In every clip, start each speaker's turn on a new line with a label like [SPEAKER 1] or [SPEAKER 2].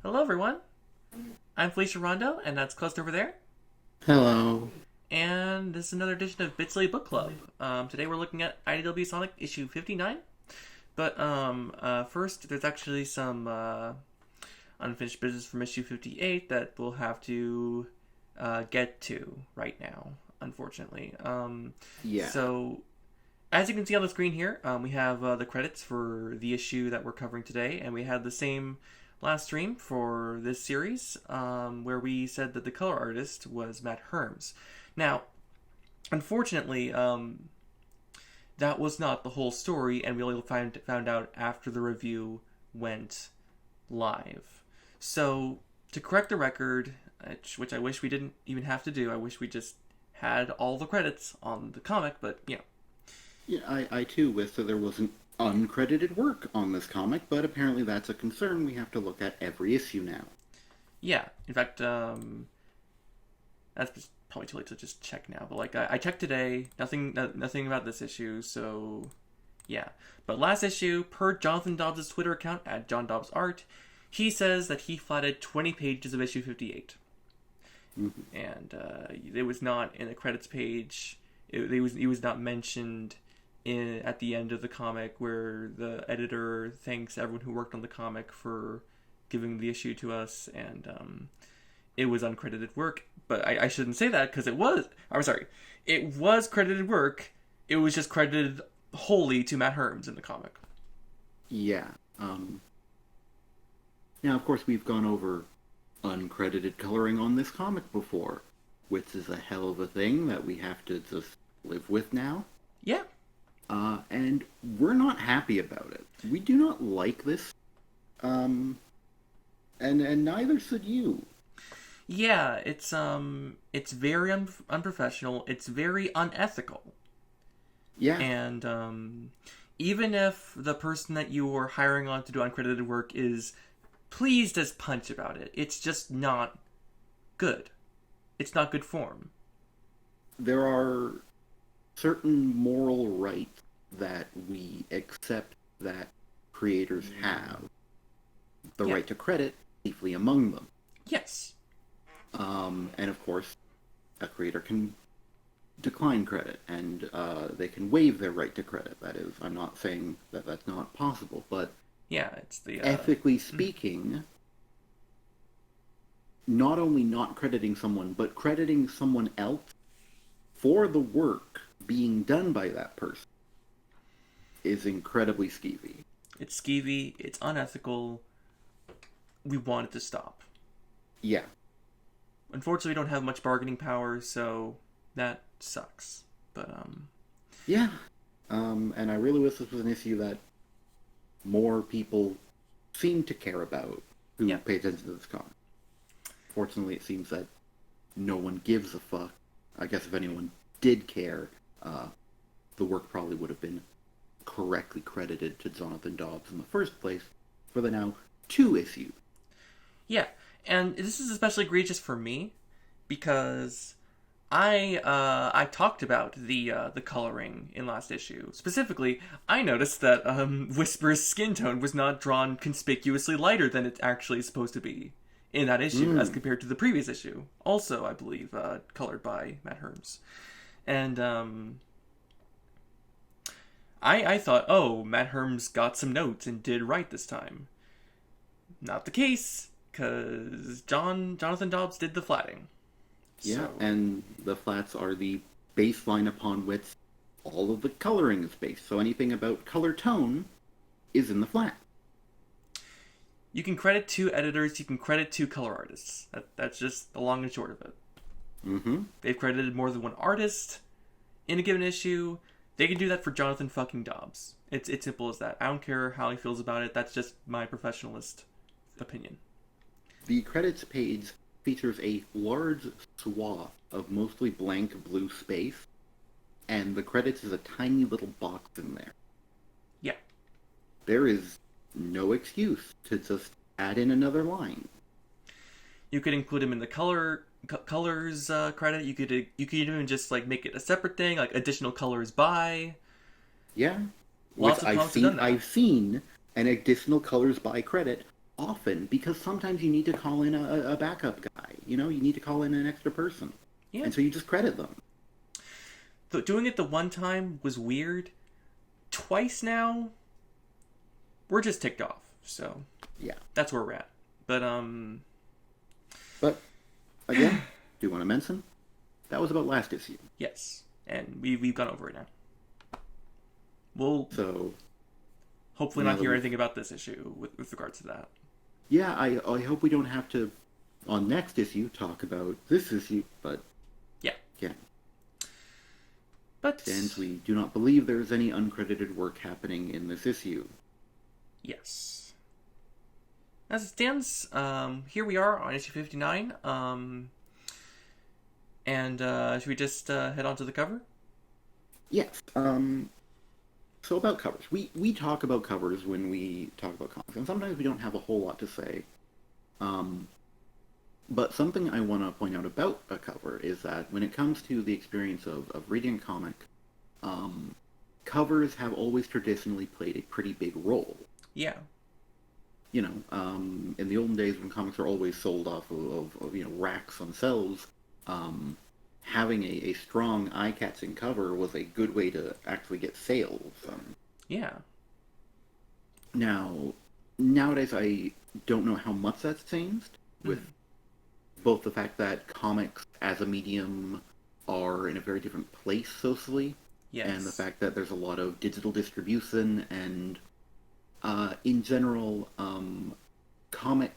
[SPEAKER 1] Hello, everyone. I'm Felicia Rondo, and that's Close over there.
[SPEAKER 2] Hello.
[SPEAKER 1] And this is another edition of Bitsley Book Club. Today we're looking at IDW Sonic issue 59. But first, there's actually some unfinished business from issue 58 that we'll have to get to right now, unfortunately.
[SPEAKER 2] Yeah.
[SPEAKER 1] So, as you can see on the screen here, we have the credits for the issue that we're covering today, and we had the same last stream for this series, where we said that the color artist was Matt Herms. Now, unfortunately, that was not the whole story, and we only found out after the review went live. So, to correct the record, which I wish we didn't even have to do, I wish we just had all the credits on the comic, but,
[SPEAKER 2] Yeah, I too wish that there wasn't uncredited work on this comic, but apparently that's a concern. We have to look at every issue now.
[SPEAKER 1] yeah. In fact, that's probably too late to just check now. But like, I checked today, nothing about this issue. So, yeah. But last issue, per Jonathan Dobbs' Twitter account at John Dobbs Art, he says that he flatted 20 pages of issue 58,
[SPEAKER 2] Mm-hmm.
[SPEAKER 1] and it was not in the credits page. It was not mentioned at the end of the comic where the editor thanks everyone who worked on the comic for giving the issue to us, and it was uncredited work. But I shouldn't say that because it was. I'm sorry, it was credited work. It was just credited wholly to Matt Herms in the comic.
[SPEAKER 2] Yeah. Now, of course, we've gone over uncredited coloring on this comic before, which is a hell of a thing that we have to just live with now.
[SPEAKER 1] Yeah,
[SPEAKER 2] And we're not happy about it. We do not like this. And neither should you.
[SPEAKER 1] yeah. It's very unprofessional. It's very unethical.
[SPEAKER 2] Yeah.
[SPEAKER 1] And even if the person that you are hiring on to do uncredited work is pleased as punch about it, it's just not good. It's not good form.
[SPEAKER 2] There are certain moral rights that we accept that creators have. The
[SPEAKER 1] Yeah.
[SPEAKER 2] right to credit, chiefly among them.
[SPEAKER 1] Yes.
[SPEAKER 2] And of course, a creator can decline credit, and they can waive their right to credit. That is, I'm not saying that that's not possible, but
[SPEAKER 1] Yeah. It's the.
[SPEAKER 2] ethically speaking, not only not crediting someone, but crediting someone else for the work being done by that person is incredibly skeevy.
[SPEAKER 1] It's skeevy. It's unethical. We want it to stop.
[SPEAKER 2] Yeah.
[SPEAKER 1] Unfortunately, we don't have much bargaining power, so that sucks. But
[SPEAKER 2] Yeah. And I really wish this was an issue that more people seem to care about who
[SPEAKER 1] yeah.
[SPEAKER 2] pay attention to this comic. Fortunately, it seems that no one gives a fuck. I guess if anyone did care, the work probably would have been correctly credited to Jonathan Dobbs in the first place for the now 2 issues.
[SPEAKER 1] Yeah, and this is especially egregious for me because I talked about the coloring in last issue. Specifically, I noticed that Whisper's skin tone was not drawn conspicuously lighter than it actually is supposed to be in that issue, as compared to the previous issue. Also, I believe colored by Matt Herms, and I thought, oh, Matt Herms got some notes and did right this time. Not the case, because Jonathan Dobbs did the flatting.
[SPEAKER 2] Yeah,
[SPEAKER 1] So,
[SPEAKER 2] and the flats are the baseline upon which all of the coloring is based. So anything about color tone is in the flat.
[SPEAKER 1] you can credit 2 editors, you can credit 2 color artists. That's just the long and short of it.
[SPEAKER 2] Mm-hmm.
[SPEAKER 1] They've credited more than one artist in a given issue. They can do that for Jonathan fucking Dobbs. It's simple as that. I don't care how he feels about it. That's just my professionalist opinion.
[SPEAKER 2] The credits page features a large swath of mostly blank blue space, and the credits is a tiny little box in there.
[SPEAKER 1] Yeah.
[SPEAKER 2] There is no excuse to just add in another line.
[SPEAKER 1] You could include him in the colors credit. You could even just like make it a separate thing, like additional colors by.
[SPEAKER 2] Yeah, which
[SPEAKER 1] Lots of comics have done that.
[SPEAKER 2] I've seen an additional colors by credit often because sometimes you need to call in a backup guy. You know, you need to call in an extra person.
[SPEAKER 1] Yeah.
[SPEAKER 2] And so you just credit them.
[SPEAKER 1] Doing it the one time was weird. Twice now, we're just ticked off. So
[SPEAKER 2] Yeah.
[SPEAKER 1] that's where we're at. But
[SPEAKER 2] But again, do you want to mention? That was about last issue.
[SPEAKER 1] yes, and we've gone over it now. We'll
[SPEAKER 2] So
[SPEAKER 1] hopefully
[SPEAKER 2] now
[SPEAKER 1] not
[SPEAKER 2] that
[SPEAKER 1] hear
[SPEAKER 2] we,
[SPEAKER 1] anything about this issue with regards to that.
[SPEAKER 2] yeah, I hope we don't have to on next issue talk about this issue, but
[SPEAKER 1] Yeah,
[SPEAKER 2] again,
[SPEAKER 1] but
[SPEAKER 2] since we do not believe there is any uncredited work happening in this issue.
[SPEAKER 1] yes, as it stands, here we are on issue 59. And should we just head on to the cover?
[SPEAKER 2] Yes. So about covers. We talk about covers when we talk about comics, and sometimes we don't have a whole lot to say. But something I want to point out about a cover is that when it comes to the experience of reading a comic, covers have always traditionally played a pretty big role.
[SPEAKER 1] Yeah.
[SPEAKER 2] You know, in the olden days when comics were always sold off of you know, racks on shelves, having a strong, eye-catching cover was a good way to actually get sales.
[SPEAKER 1] Yeah.
[SPEAKER 2] Now, nowadays I don't know how much that's changed, with both the fact that comics as a medium are in a very different place socially,
[SPEAKER 1] Yes.
[SPEAKER 2] and the fact that there's a lot of digital distribution, and in general, comic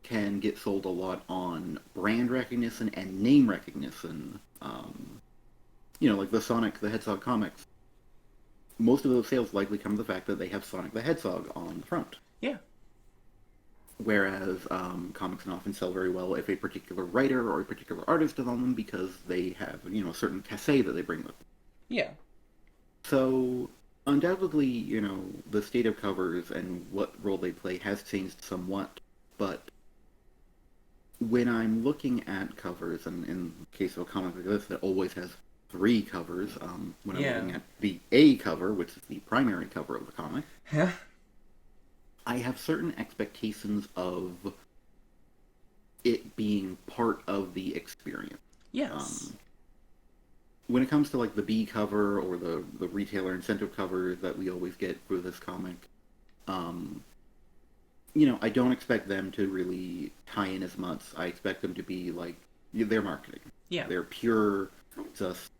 [SPEAKER 2] can get sold a lot on brand recognition and name recognition. You know, like the Sonic the Hedgehog comics. Most of those sales likely come from the fact that they have Sonic the Hedgehog on the front.
[SPEAKER 1] Yeah.
[SPEAKER 2] Whereas comics can often sell very well if a particular writer or a particular artist is on them because they have, you know, a certain cachet that they bring with them.
[SPEAKER 1] Yeah.
[SPEAKER 2] So, undoubtedly, you know, the state of covers and what role they play has changed somewhat, but when I'm looking at covers, and in the case of a comic like this that always has 3 covers, when I'm
[SPEAKER 1] Yeah.
[SPEAKER 2] looking at the A cover, which is the primary cover of the comic,
[SPEAKER 1] Yeah.
[SPEAKER 2] I have certain expectations of it being part of the experience.
[SPEAKER 1] Yes.
[SPEAKER 2] When it comes to like the B cover or the retailer incentive cover that we always get for this comic, you know, I don't expect them to really tie in as much. I expect them to be like their marketing.
[SPEAKER 1] Yeah.
[SPEAKER 2] They're pure, just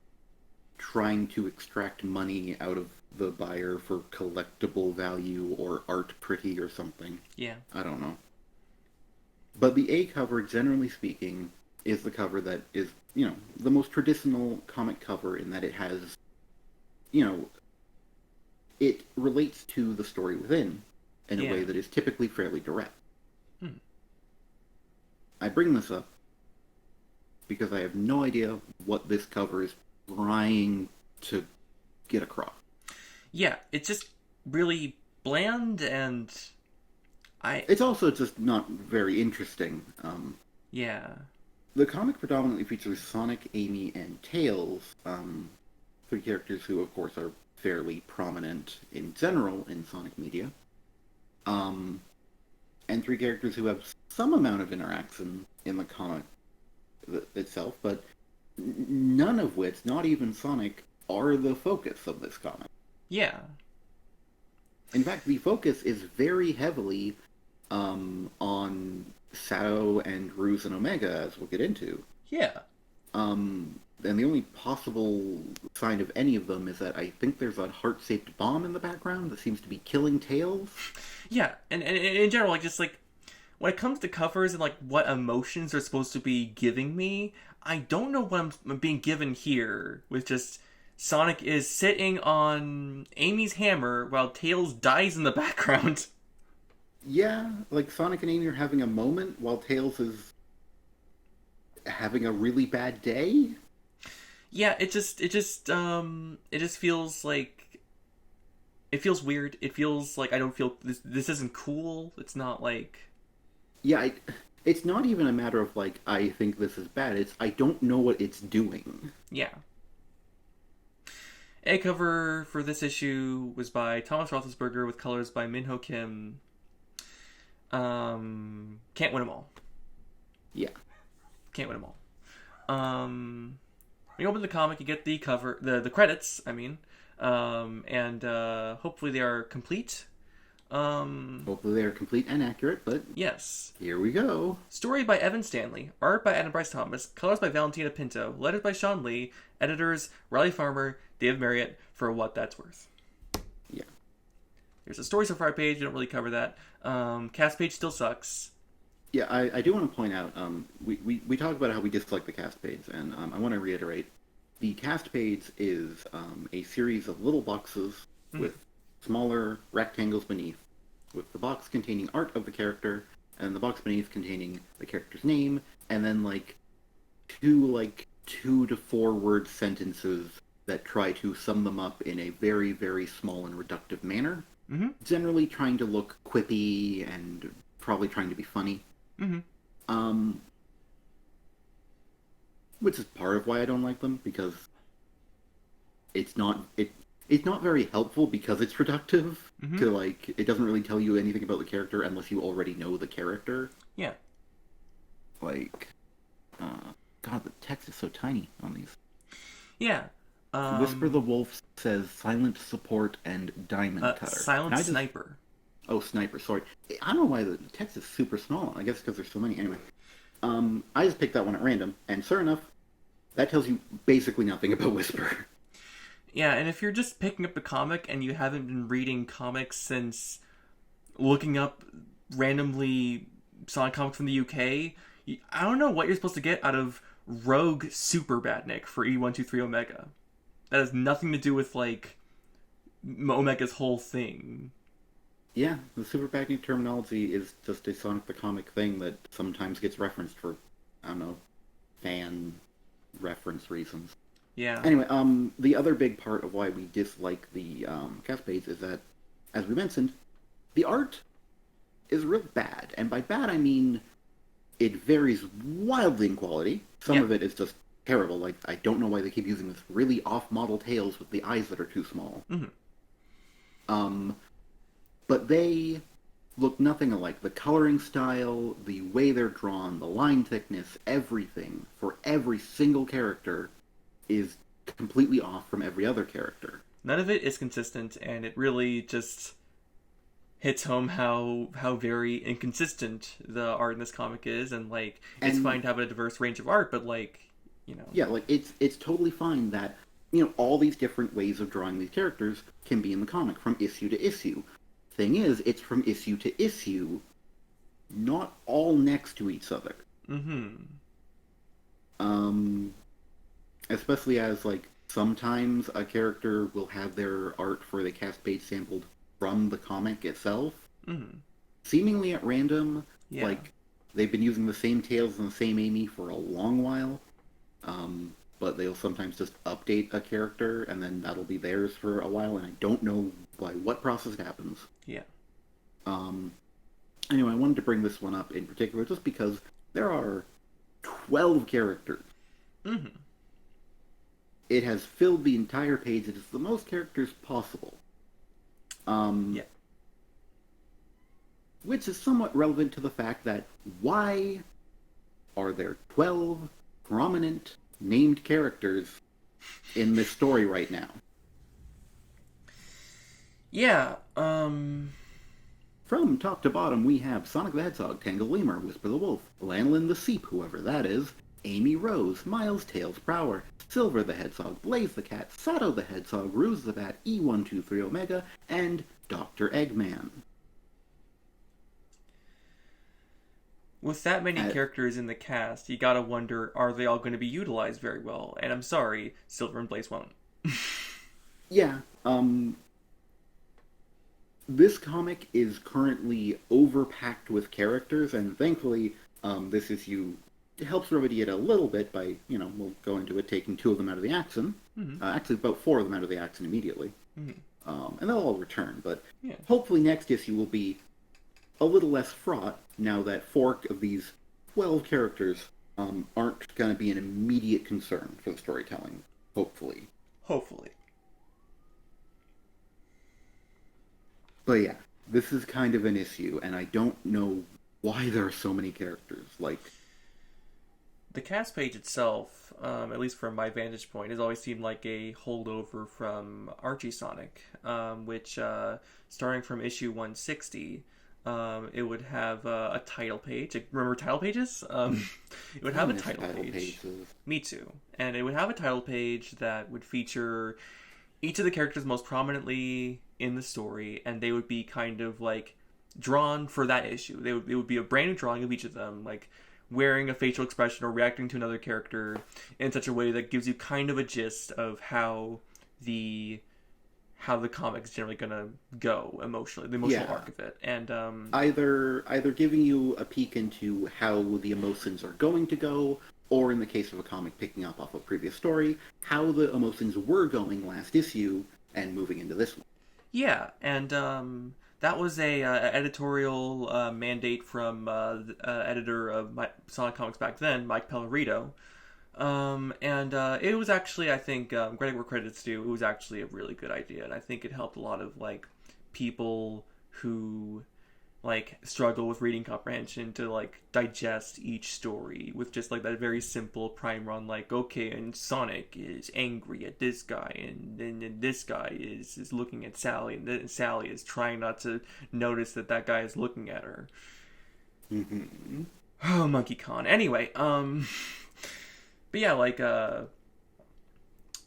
[SPEAKER 2] trying to extract money out of the buyer for collectible value or art pretty or something.
[SPEAKER 1] Yeah.
[SPEAKER 2] I don't know. But the A cover, generally speaking, is the cover that is, you know, the most traditional comic cover in that it has, you know, it relates to the story within in a way that is typically fairly direct. I bring this up because I have no idea what this cover is trying to get across.
[SPEAKER 1] Yeah, it's just really bland, and
[SPEAKER 2] It's also just not very interesting.
[SPEAKER 1] Yeah.
[SPEAKER 2] The comic predominantly features Sonic, Amy, and Tails, 3 characters who, of course, are fairly prominent in general in Sonic media. And 3 characters who have some amount of interaction in the comic itself, but none of which, not even Sonic, are the focus of this comic.
[SPEAKER 1] Yeah.
[SPEAKER 2] In fact, the focus is very heavily on Shadow and Ruse and Omega, as we'll get into.
[SPEAKER 1] Yeah.
[SPEAKER 2] And the only possible sign of any of them is that I think there's a heart-shaped bomb in the background that seems to be killing Tails.
[SPEAKER 1] Yeah, and in general, like, just like when it comes to covers and like what emotions they're supposed to be giving me, I don't know what I'm being given here. With just Sonic is sitting on Amy's hammer while Tails dies in the background.
[SPEAKER 2] Yeah, like Sonic and Amy are having a moment while Tails is having a really bad day.
[SPEAKER 1] Yeah, it just feels like it feels weird. It feels like I don't feel this isn't cool. It's not like
[SPEAKER 2] Yeah, it's not even a matter of like I think this is bad. It's I don't know what it's doing.
[SPEAKER 1] Yeah. A cover for this issue was by Thomas Roethlisberger with colors by Minho Kim. Can't win them all.
[SPEAKER 2] Yeah.
[SPEAKER 1] Can't win them all. When you open the comic, you get the cover, the credits. I mean, and hopefully they are complete.
[SPEAKER 2] Hopefully they're complete and accurate, but
[SPEAKER 1] Yes.
[SPEAKER 2] here we go.
[SPEAKER 1] Story by Evan Stanley, art by Adam Bryce Thomas, colors by Valentina Pinto, letters by Sean Lee, editors Riley Farmer, Dave Marriott, for what that's worth.
[SPEAKER 2] Yeah.
[SPEAKER 1] There's a story so far page, we don't really cover that. Cast page still sucks.
[SPEAKER 2] Yeah, I do want to point out, we talked about how we dislike the cast page, and I want to reiterate, the cast page is a series of little boxes with smaller rectangles beneath, with the box containing art of the character, and the box beneath containing the character's name, and then two to four word sentences that try to sum them up in a very, very small and reductive manner.
[SPEAKER 1] Mm-hmm.
[SPEAKER 2] Generally trying to look quippy and probably trying to be funny.
[SPEAKER 1] Mm-hmm.
[SPEAKER 2] Which is part of why I don't like them, because it's not very helpful because it's reductive to it doesn't really tell you anything about the character unless you already know the character.
[SPEAKER 1] Yeah.
[SPEAKER 2] God, the text is so tiny on these.
[SPEAKER 1] Yeah.
[SPEAKER 2] Whisper the Wolf says silent support and diamond cutter.
[SPEAKER 1] Silent sniper.
[SPEAKER 2] Oh, sniper, sorry. I don't know why the text is super small. I guess because there's so many. Anyway, I just picked that one at random, and sure enough, that tells you basically nothing about Whisper.
[SPEAKER 1] Yeah, and if you're just picking up the comic and you haven't been reading comics since looking up randomly Sonic comics from the UK, I don't know what you're supposed to get out of Rogue Super Badnik for E123 Omega. That has nothing to do with, Omega's whole thing.
[SPEAKER 2] Yeah, the Super Badnik terminology is just a Sonic the Comic thing that sometimes gets referenced for, I don't know, fan reference reasons.
[SPEAKER 1] Yeah.
[SPEAKER 2] Anyway, the other big part of why we dislike the cast page is that, as we mentioned, the art is real bad. And by bad, I mean it varies wildly in quality. Some of it is just terrible. Like, I don't know why they keep using this really off-model tails with the eyes that are too small.
[SPEAKER 1] Mm-hmm.
[SPEAKER 2] But they look nothing alike. The coloring style, the way they're drawn, the line thickness, everything for every single character is completely off from every other character.
[SPEAKER 1] None of it is consistent, and it really just hits home how very inconsistent the art in this comic is, and it's fine to have a diverse range of art, but
[SPEAKER 2] yeah, it's totally fine that all these different ways of drawing these characters can be in the comic from issue to issue. Thing is, it's from issue to issue, not all next to each other. Especially as sometimes a character will have their art for the cast page sampled from the comic itself, seemingly at random.
[SPEAKER 1] Yeah.
[SPEAKER 2] They've been using the same tails and the same Amy for a long while, but they'll sometimes just update a character and then that'll be theirs for a while, and I don't know by what process it happens.
[SPEAKER 1] Yeah.
[SPEAKER 2] Anyway, I wanted to bring this one up in particular just because there are 12 characters. It has filled the entire page. It is the most characters possible.
[SPEAKER 1] Yeah.
[SPEAKER 2] Which is somewhat relevant to the fact that why are there 12 prominent named characters in this story right now?
[SPEAKER 1] Yeah,
[SPEAKER 2] From top to bottom, we have Sonic the Hedgehog, Tangle Lemur, Whisper the Wolf, Lanolin the Seep, whoever that is, Amy Rose, Miles Tails Prower, Silver the Hedgehog, Blaze the Cat, Sato the Hedgehog, Ruse the Bat, E123 Omega, and Dr. Eggman.
[SPEAKER 1] With that many characters in the cast, you gotta wonder, are they all going to be utilized very well? And I'm sorry, Silver and Blaze won't.
[SPEAKER 2] Yeah, this comic is currently overpacked with characters, and thankfully, this issue helps remedy it a little bit by, we'll go into it, taking 2 of them out of the action. Actually, about 4 of them out of the action immediately. And they'll all return, but hopefully next issue will be a little less fraught, now that 4 of these 12 characters aren't going to be an immediate concern for the storytelling, hopefully.
[SPEAKER 1] Hopefully.
[SPEAKER 2] But yeah, this is kind of an issue, and I don't know why there are so many characters. Like,
[SPEAKER 1] The cast page itself, at least from my vantage point, has always seemed like a holdover from Archie Sonic, which, starting from issue 160, it would have a title page. Like, remember title pages? It would have
[SPEAKER 2] I
[SPEAKER 1] a
[SPEAKER 2] miss
[SPEAKER 1] title
[SPEAKER 2] title
[SPEAKER 1] page.
[SPEAKER 2] pages.
[SPEAKER 1] Me too. And it would have a title page that would feature each of the characters most prominently in the story, and they would be kind of like drawn for that issue. It would be a brand new drawing of each of them, like wearing a facial expression or reacting to another character in such a way that gives you kind of a gist of the how the comic's generally gonna go emotionally, the emotional
[SPEAKER 2] Yeah,
[SPEAKER 1] arc of it. And
[SPEAKER 2] either giving you a peek into how the emotions are going to go, or in the case of a comic picking up off a previous story, how the emotions were going last issue and moving into this one.
[SPEAKER 1] yeah, and that was a editorial mandate from the editor of Sonic Comics back then, Mike Pellerito. And it was actually, I think, credit where credit's due. It was actually a really good idea, and I think it helped a lot of like people who like struggle with reading comprehension to like digest each story with just like that very simple prime run, like, okay, and Sonic is angry at this guy, and then this guy is looking at Sally, and then Sally is trying not to notice that guy is looking at her.
[SPEAKER 2] Mm-hmm.
[SPEAKER 1] Oh, Monkey Con. Anyway, but yeah, like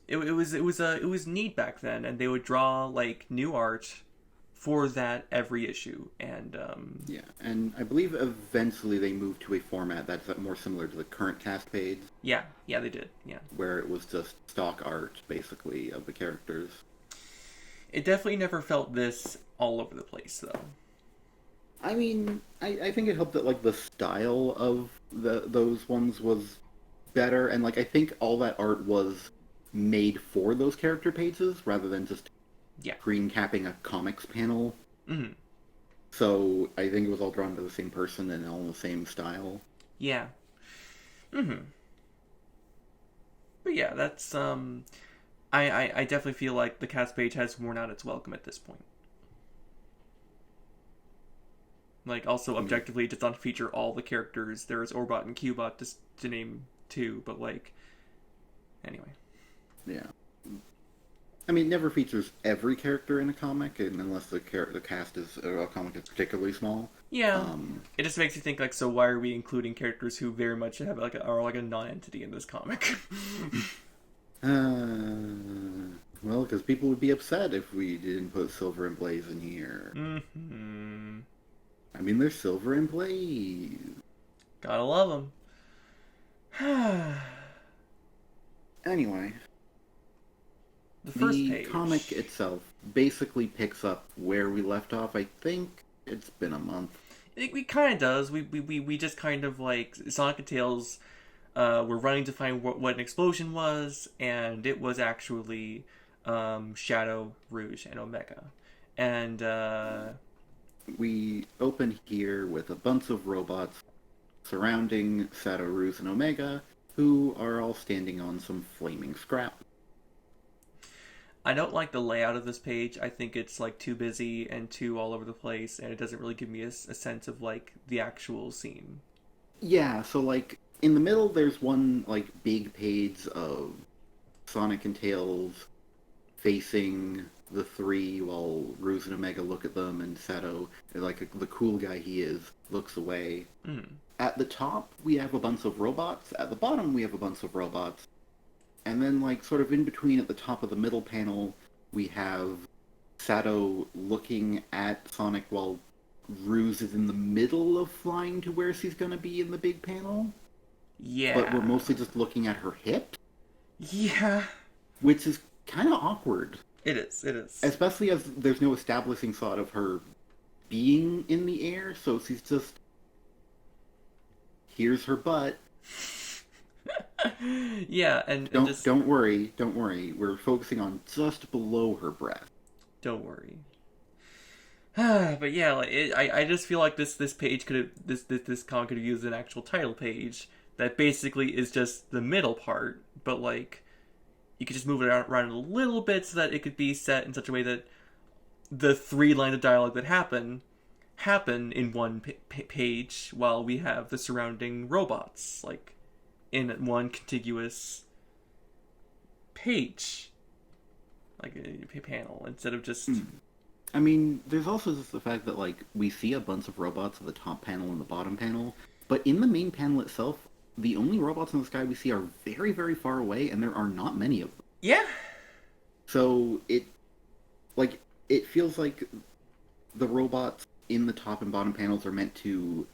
[SPEAKER 1] it was neat back then, and they would draw like new art for that every issue, and
[SPEAKER 2] Yeah, and I believe eventually they moved to a format that's more similar to the current cast page,
[SPEAKER 1] yeah, they did, yeah.
[SPEAKER 2] where it was just stock art, basically, of the characters.
[SPEAKER 1] It definitely never felt this all over the place, though.
[SPEAKER 2] I mean, I think it helped that like the style of those ones was better, and like I think all that art was made for those character pages rather than just
[SPEAKER 1] Yeah.
[SPEAKER 2] green capping a comics panel.
[SPEAKER 1] Mm-hmm.
[SPEAKER 2] So I think it was all drawn by the same person and all in the same style.
[SPEAKER 1] Yeah. Mm-hmm. But yeah, that's I definitely feel like the cast page has worn out its welcome at this point. Like, also objectively, it does not feature all the characters. There's Orbot and Cubot, just to name two, but like, anyway.
[SPEAKER 2] Yeah. I mean, it never features every character in a comic, and unless the cast is a comic is particularly small.
[SPEAKER 1] Yeah, it just makes you think like, so why are we including characters who very much have like are like a non-entity in this comic?
[SPEAKER 2] Well, because people would be upset if we didn't put Silver and Blaze in here.
[SPEAKER 1] Mm-hmm.
[SPEAKER 2] I mean, they're Silver and Blaze.
[SPEAKER 1] Gotta love them.
[SPEAKER 2] Anyway,
[SPEAKER 1] The first
[SPEAKER 2] the
[SPEAKER 1] page.
[SPEAKER 2] comic itself basically picks up where we left off. I think it's been a month.
[SPEAKER 1] It kind of does. We just kind of like Sonic and Tails were running to find what an explosion was, and it was actually Shadow, Rouge, and Omega. And
[SPEAKER 2] We open here with a bunch of robots surrounding Shadow, Rouge, and Omega, who are all standing on some flaming scrap.
[SPEAKER 1] I don't like the layout of this page. I think it's like too busy and too all over the place, and it doesn't really give me a sense of like the actual scene.
[SPEAKER 2] Yeah, so like in the middle there's one like big page of Sonic and Tails facing the three while Rouge and Omega look at them, and Shadow, like the cool guy he is, looks away.
[SPEAKER 1] Mm.
[SPEAKER 2] At the top we have a bunch of robots, at the bottom we have a bunch of robots, and then like sort of in between at the top of the middle panel we have Shadow looking at Sonic while Rouge is in the middle of flying to where she's gonna be in the big panel.
[SPEAKER 1] Yeah.
[SPEAKER 2] But we're mostly just looking at her hip,
[SPEAKER 1] Yeah.
[SPEAKER 2] which is kind of awkward.
[SPEAKER 1] It is. It is.
[SPEAKER 2] Especially as there's no establishing shot of her being in the air, so she's just... Here's her butt.
[SPEAKER 1] Yeah, and just
[SPEAKER 2] Don't worry. We're focusing on just below her breast.
[SPEAKER 1] don't worry. But yeah, like I just feel like this page could have this comic could have used an actual title page that basically is just the middle part, but like you could just move it around a little bit so that it could be set in such a way that the 3 lines of dialogue that happen in one page, while we have the surrounding robots like in one contiguous page, like a panel, instead of just.
[SPEAKER 2] I mean, there's also just the fact that, like, we see a bunch of robots at the top panel and the bottom panel, but in the main panel itself, the only robots in the sky we see are very, very far away, and there are not many of them.
[SPEAKER 1] Yeah.
[SPEAKER 2] So it feels like the robots in the top and bottom panels are meant to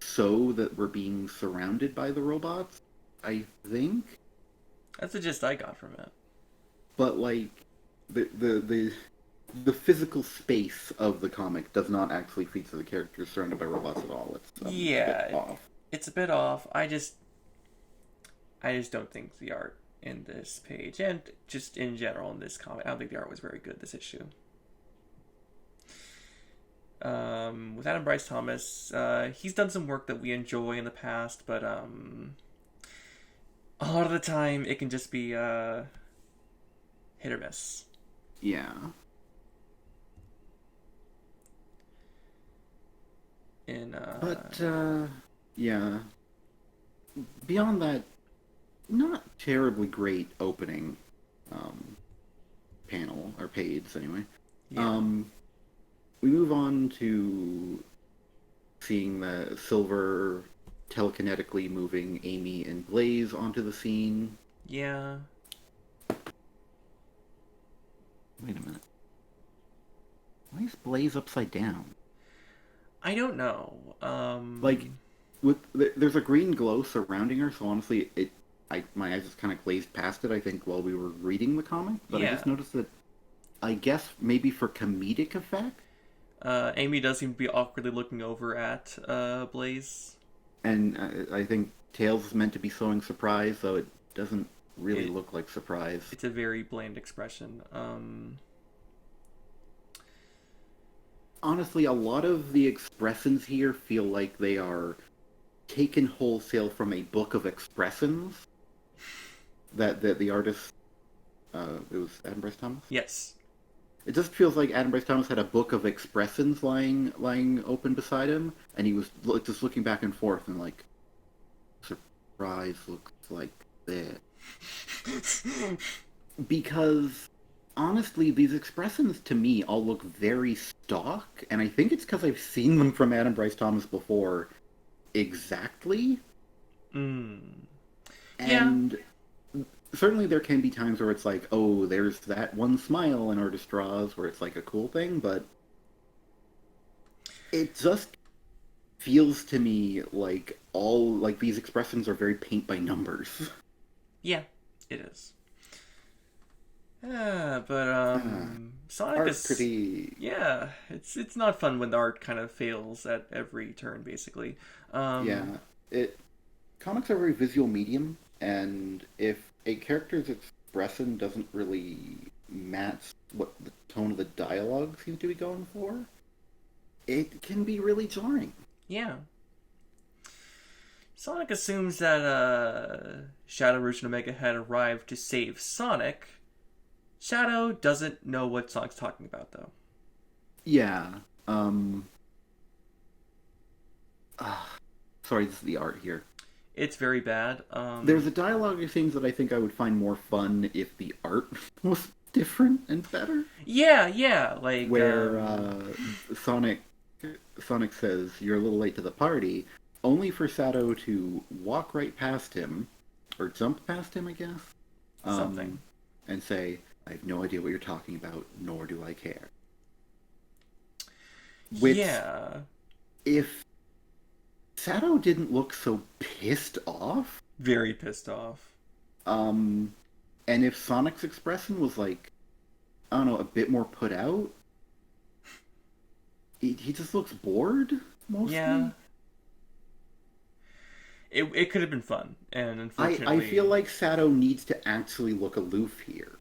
[SPEAKER 2] show that we're being surrounded by the robots, I think.
[SPEAKER 1] That's the gist I got from it.
[SPEAKER 2] But, like, the physical space of the comic does not actually feature the characters surrounded by robots at all. It's a bit off.
[SPEAKER 1] It's a bit off. I just don't think the art in this page, and just in general in this comic, I don't think the art was very good this issue. With Adam Bryce Thomas, he's done some work that we enjoy in the past, but a lot of the time it can just be hit or miss.
[SPEAKER 2] Yeah. But yeah. Beyond that, not terribly great opening panel or page anyway.
[SPEAKER 1] Yeah.
[SPEAKER 2] We move on to seeing the Silver telekinetically moving Amy and Blaze onto the scene.
[SPEAKER 1] Yeah.
[SPEAKER 2] Wait a minute. Why is Blaze upside down?
[SPEAKER 1] I don't know.
[SPEAKER 2] Like, there's a green glow surrounding her, so honestly, my eyes just kind of glazed past it, I think, while we were reading the comic. But
[SPEAKER 1] Yeah.
[SPEAKER 2] I just noticed that, I guess, maybe for comedic effect.
[SPEAKER 1] Amy does seem to be awkwardly looking over at Blaze.
[SPEAKER 2] And I think Tails is meant to be showing surprise, though it doesn't really look like surprise.
[SPEAKER 1] It's a very bland expression.
[SPEAKER 2] Honestly, a lot of the expressions here feel like they are taken wholesale from a book of expressions that the artist, it was Adam Bryce Thomas?
[SPEAKER 1] Yes.
[SPEAKER 2] It just feels like Adam Bryce Thomas had a book of expressions lying open beside him, and he was just looking back and forth and like, surprise looks like this. Because honestly, these expressions to me all look very stock, and I think it's because I've seen them from Adam Bryce Thomas before exactly. And certainly there can be times where it's like, oh, there's that one smile an artist draws where it's like a cool thing, but it just feels to me like these expressions are very paint by numbers.
[SPEAKER 1] Yeah, it is. But Sonic
[SPEAKER 2] art
[SPEAKER 1] is
[SPEAKER 2] pretty.
[SPEAKER 1] Yeah, it's not fun when the art kind of fails at every turn, basically.
[SPEAKER 2] Comics are a very visual medium, and if a character's expression doesn't really match what the tone of the dialogue seems to be going for, it can be really jarring.
[SPEAKER 1] Yeah. Sonic assumes that Shadow, Rouge, and Omega had arrived to save Sonic. Shadow doesn't know what Sonic's talking about, though.
[SPEAKER 2] Yeah. Sorry, this is the art here.
[SPEAKER 1] It's very bad.
[SPEAKER 2] There's a dialogue of things that I think I would find more fun if the art was different and better.
[SPEAKER 1] Yeah, like
[SPEAKER 2] where Sonic says, "You're a little late to the party," only for Shadow to walk right past him, or jump past him, I guess.
[SPEAKER 1] Something.
[SPEAKER 2] And say, "I have no idea what you're talking about, nor do I care." Which,
[SPEAKER 1] yeah.
[SPEAKER 2] If Shadow didn't look so pissed off.
[SPEAKER 1] Very pissed off.
[SPEAKER 2] And if Sonic's expression was like, I don't know, a bit more put out, he just looks bored, mostly.
[SPEAKER 1] Yeah. It could have been fun, and unfortunately...
[SPEAKER 2] I feel like Shadow needs to actually look aloof here.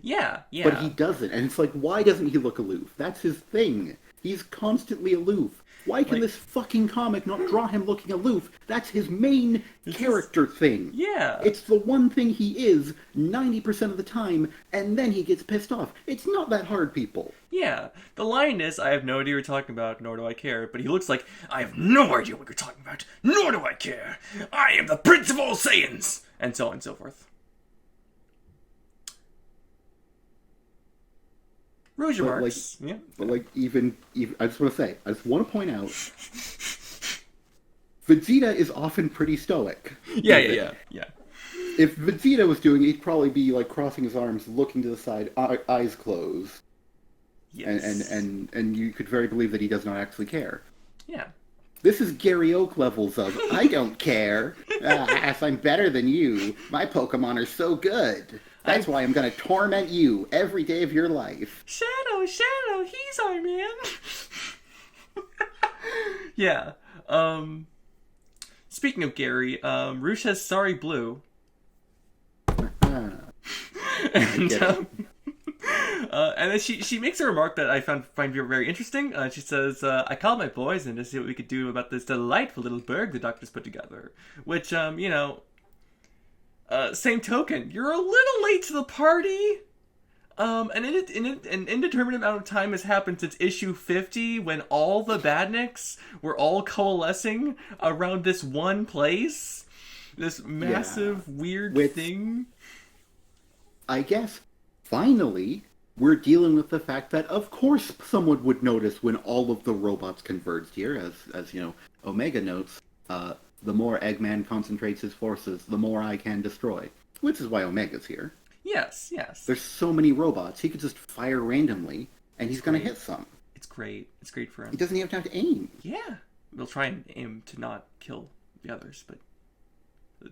[SPEAKER 1] Yeah.
[SPEAKER 2] But he doesn't, and it's like, why doesn't he look aloof? That's his thing. He's constantly aloof. Why can
[SPEAKER 1] Like,
[SPEAKER 2] this fucking comic not draw him looking aloof? That's his main
[SPEAKER 1] this is,
[SPEAKER 2] character thing.
[SPEAKER 1] yeah.
[SPEAKER 2] It's the one thing he is 90% of the time, and then he gets pissed off. It's not that hard, people.
[SPEAKER 1] Yeah, the line is, I have no idea what you're talking about, nor do I care. But he looks like, I have no idea what you're talking about, nor do I care. I am the Prince of all Saiyans! And so on and so forth. Rouge
[SPEAKER 2] But
[SPEAKER 1] remarks. Yeah.
[SPEAKER 2] even I just want to say, I just want to point out, Vegeta is often pretty stoic.
[SPEAKER 1] Yeah.
[SPEAKER 2] If Vegeta was doing it, he'd probably be like crossing his arms, looking to the side, eyes closed.
[SPEAKER 1] Yes.
[SPEAKER 2] And you could very believe that he does not actually care.
[SPEAKER 1] Yeah.
[SPEAKER 2] This is Gary Oak levels of, I don't care. I'm better than you. My Pokemon are so good. That's why I'm going to torment you every day of your life.
[SPEAKER 1] Shadow, he's our man. Yeah. Speaking of Gary, Rouge has Sorry Blue. And, and then she makes a remark that I find very interesting. She says, I called my boys and to see what we could do about this delightful little burg the doctors put together. Which, same token, you're a little late to the party. An indeterminate amount of time has happened since issue 50 when all the badniks were all coalescing around this one place. This massive, weird thing.
[SPEAKER 2] I guess, finally, we're dealing with the fact that, of course, someone would notice when all of the robots converged here, as Omega notes, the more Eggman concentrates his forces, the more I can destroy. Which is why Omega's here.
[SPEAKER 1] Yes.
[SPEAKER 2] There's so many robots, he could just fire randomly, and he's going to hit some.
[SPEAKER 1] It's great. It's great for him.
[SPEAKER 2] He doesn't even have to aim.
[SPEAKER 1] Yeah. They'll try and aim to not kill the others, but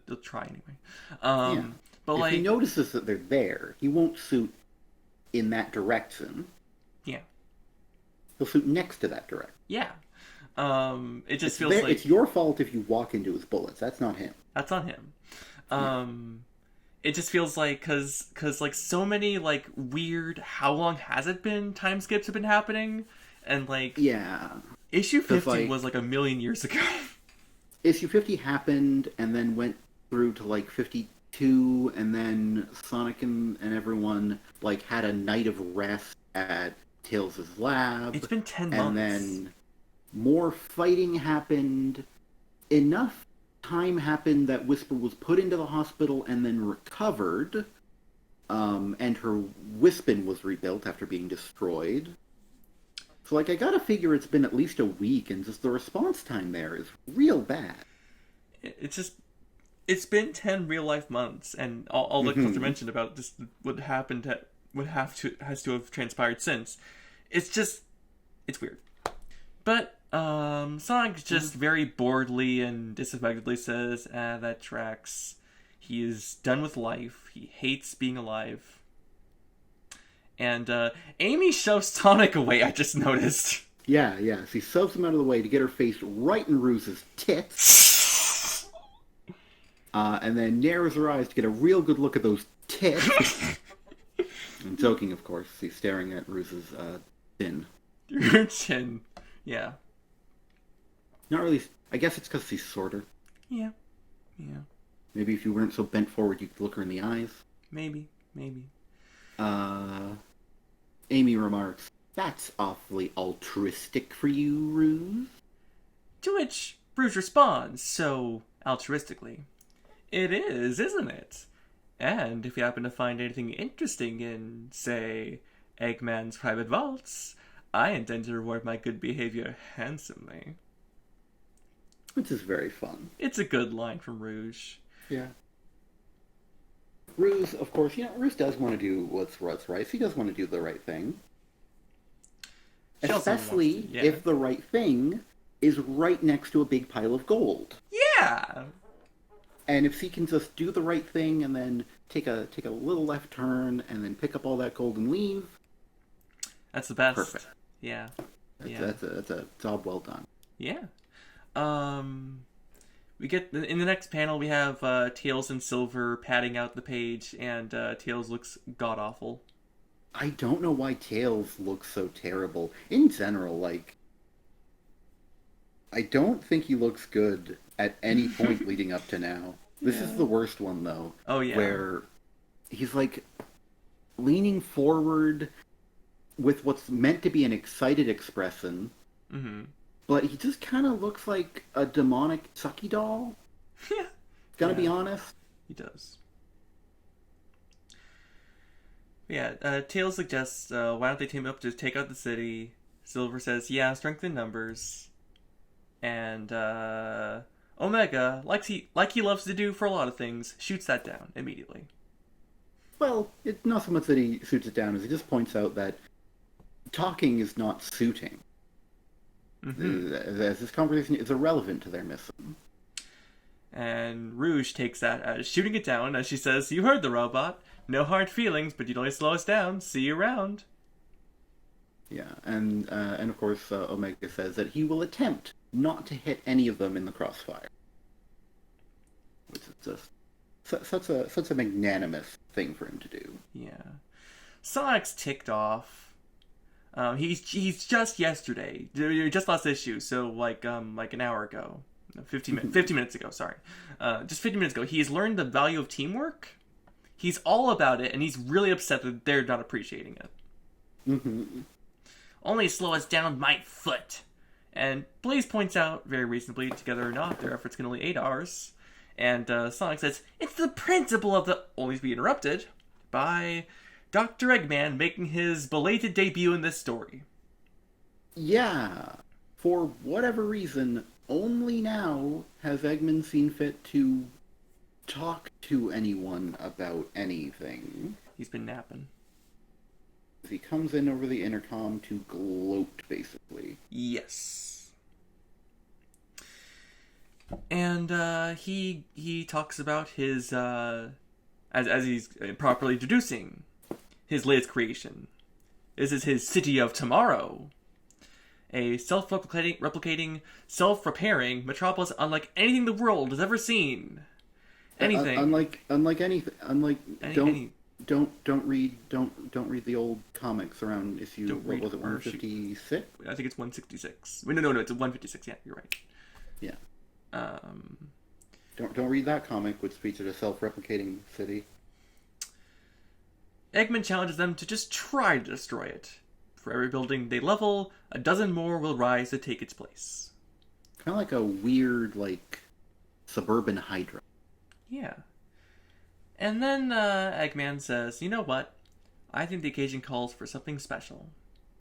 [SPEAKER 1] they'll try anyway. But
[SPEAKER 2] if he notices that they're there, he won't shoot in that direction.
[SPEAKER 1] Yeah.
[SPEAKER 2] He'll shoot next to that direction.
[SPEAKER 1] Yeah. It just feels like...
[SPEAKER 2] It's your fault if you walk into his bullets. That's not him.
[SPEAKER 1] That's on him. It just feels like, cause like so many like weird, how long has it been time skips have been happening? And like...
[SPEAKER 2] Yeah.
[SPEAKER 1] Issue 50 was like a million years ago.
[SPEAKER 2] Issue 50 happened and then went through to like 52, and then Sonic and everyone like had a night of rest at Tails' lab.
[SPEAKER 1] It's been 10 months.
[SPEAKER 2] And then more fighting happened. Enough time happened that Whisper was put into the hospital and then recovered. And her Wispin was rebuilt after being destroyed. So, like, I gotta figure it's been at least a week, and just the response time there is real bad.
[SPEAKER 1] It's been 10 real life months, and all the Clifton mentioned about just what happened has to have transpired since. It's weird. But Sonic just very boredly and disaffectedly says, that tracks. He is done with life. He hates being alive. And Amy shoves Sonic away, I just noticed.
[SPEAKER 2] Yeah. She shoves him out of the way to get her face right in Ruse's tits. And then narrows her eyes to get a real good look at those tits. I'm joking, of course. She's staring at Ruse's chin.
[SPEAKER 1] Her chin. Yeah.
[SPEAKER 2] Not really. I guess it's because she's shorter.
[SPEAKER 1] Yeah.
[SPEAKER 2] Maybe if you weren't so bent forward, you could look her in the eyes.
[SPEAKER 1] Maybe.
[SPEAKER 2] Amy remarks, "That's awfully altruistic for you, Ruse."
[SPEAKER 1] To which Bruce responds, so altruistically, "It is, isn't it? And if you happen to find anything interesting in, say, Eggman's private vaults, I intend to reward my good behavior handsomely."
[SPEAKER 2] Which is very fun.
[SPEAKER 1] It's a good line from Rouge.
[SPEAKER 2] Yeah. Ruse, of course, Ruse does want to do what's right. He does want to do the right thing. Especially if the right thing is right next to a big pile of gold.
[SPEAKER 1] Yeah!
[SPEAKER 2] And if he can just do the right thing and then take a little left turn and then pick up all that gold and leave.
[SPEAKER 1] That's the best.
[SPEAKER 2] Perfect.
[SPEAKER 1] Yeah.
[SPEAKER 2] That's a job well done.
[SPEAKER 1] Yeah. We get in the next panel. We have Tails and Silver padding out the page, and Tails looks god awful.
[SPEAKER 2] I don't know why Tails looks so terrible. In general, like, I don't think he looks good at any point leading up to now. This is
[SPEAKER 1] Yeah.
[SPEAKER 2] the worst one, though,
[SPEAKER 1] Oh yeah.
[SPEAKER 2] where he's, like, leaning forward with what's meant to be an excited expression,
[SPEAKER 1] Mm-hmm.
[SPEAKER 2] but he just kind of looks like a demonic Chucky doll.
[SPEAKER 1] Yeah.
[SPEAKER 2] Gonna
[SPEAKER 1] Yeah.
[SPEAKER 2] be honest.
[SPEAKER 1] He does. Yeah. Tails suggests, why don't they team up to take out the city? Silver says, yeah, strength in numbers. And Omega, like he loves to do for a lot of things, shoots that down immediately.
[SPEAKER 2] Well, it's not so much that he shoots it down as he just points out that talking is not suiting.
[SPEAKER 1] Mm-hmm.
[SPEAKER 2] As this conversation is irrelevant to their mission.
[SPEAKER 1] And Rouge takes that as shooting it down as she says, you heard the robot. No hard feelings, but you'd only slow us down. See you around.
[SPEAKER 2] Yeah, and of course Omega says that he will attempt not to hit any of them in the crossfire, which is just such a magnanimous thing for him to do.
[SPEAKER 1] Yeah. Sonic's ticked off. He's just yesterday, just last issue, so like an hour ago, 50 minutes ago. Sorry, just 50 minutes ago. He's learned the value of teamwork. He's all about it, and he's really upset that they're not appreciating it.
[SPEAKER 2] Mm-hmm.
[SPEAKER 1] Only slow us down my foot. And Blaze points out, very reasonably, together or not, their efforts can only aid ours. And Sonic says, it's the principle of the... Only to be interrupted by Dr. Eggman making his belated debut in this story.
[SPEAKER 2] Yeah, for whatever reason, only now has Eggman seen fit to talk to anyone about anything.
[SPEAKER 1] He's been napping.
[SPEAKER 2] He comes in over the intercom to gloat, basically.
[SPEAKER 1] Yes. And he talks about his as he's properly introducing his latest creation. This is his City of Tomorrow, a self-replicating, self-repairing metropolis unlike anything the world has ever seen. Anything.
[SPEAKER 2] Unlike anything.
[SPEAKER 1] Any-
[SPEAKER 2] Don't read the old comics around issue. What was it? 156.
[SPEAKER 1] I think it's 166. Wait, no, it's 156. Yeah, you're right.
[SPEAKER 2] Yeah.
[SPEAKER 1] Um,
[SPEAKER 2] Don't read that comic, which featured a self-replicating city.
[SPEAKER 1] Eggman challenges them to just try to destroy it. For every building they level, a dozen more will rise to take its place.
[SPEAKER 2] Kind of like a weird, like, suburban Hydra.
[SPEAKER 1] Yeah. And then Eggman says, you know what? I think the occasion calls for something special.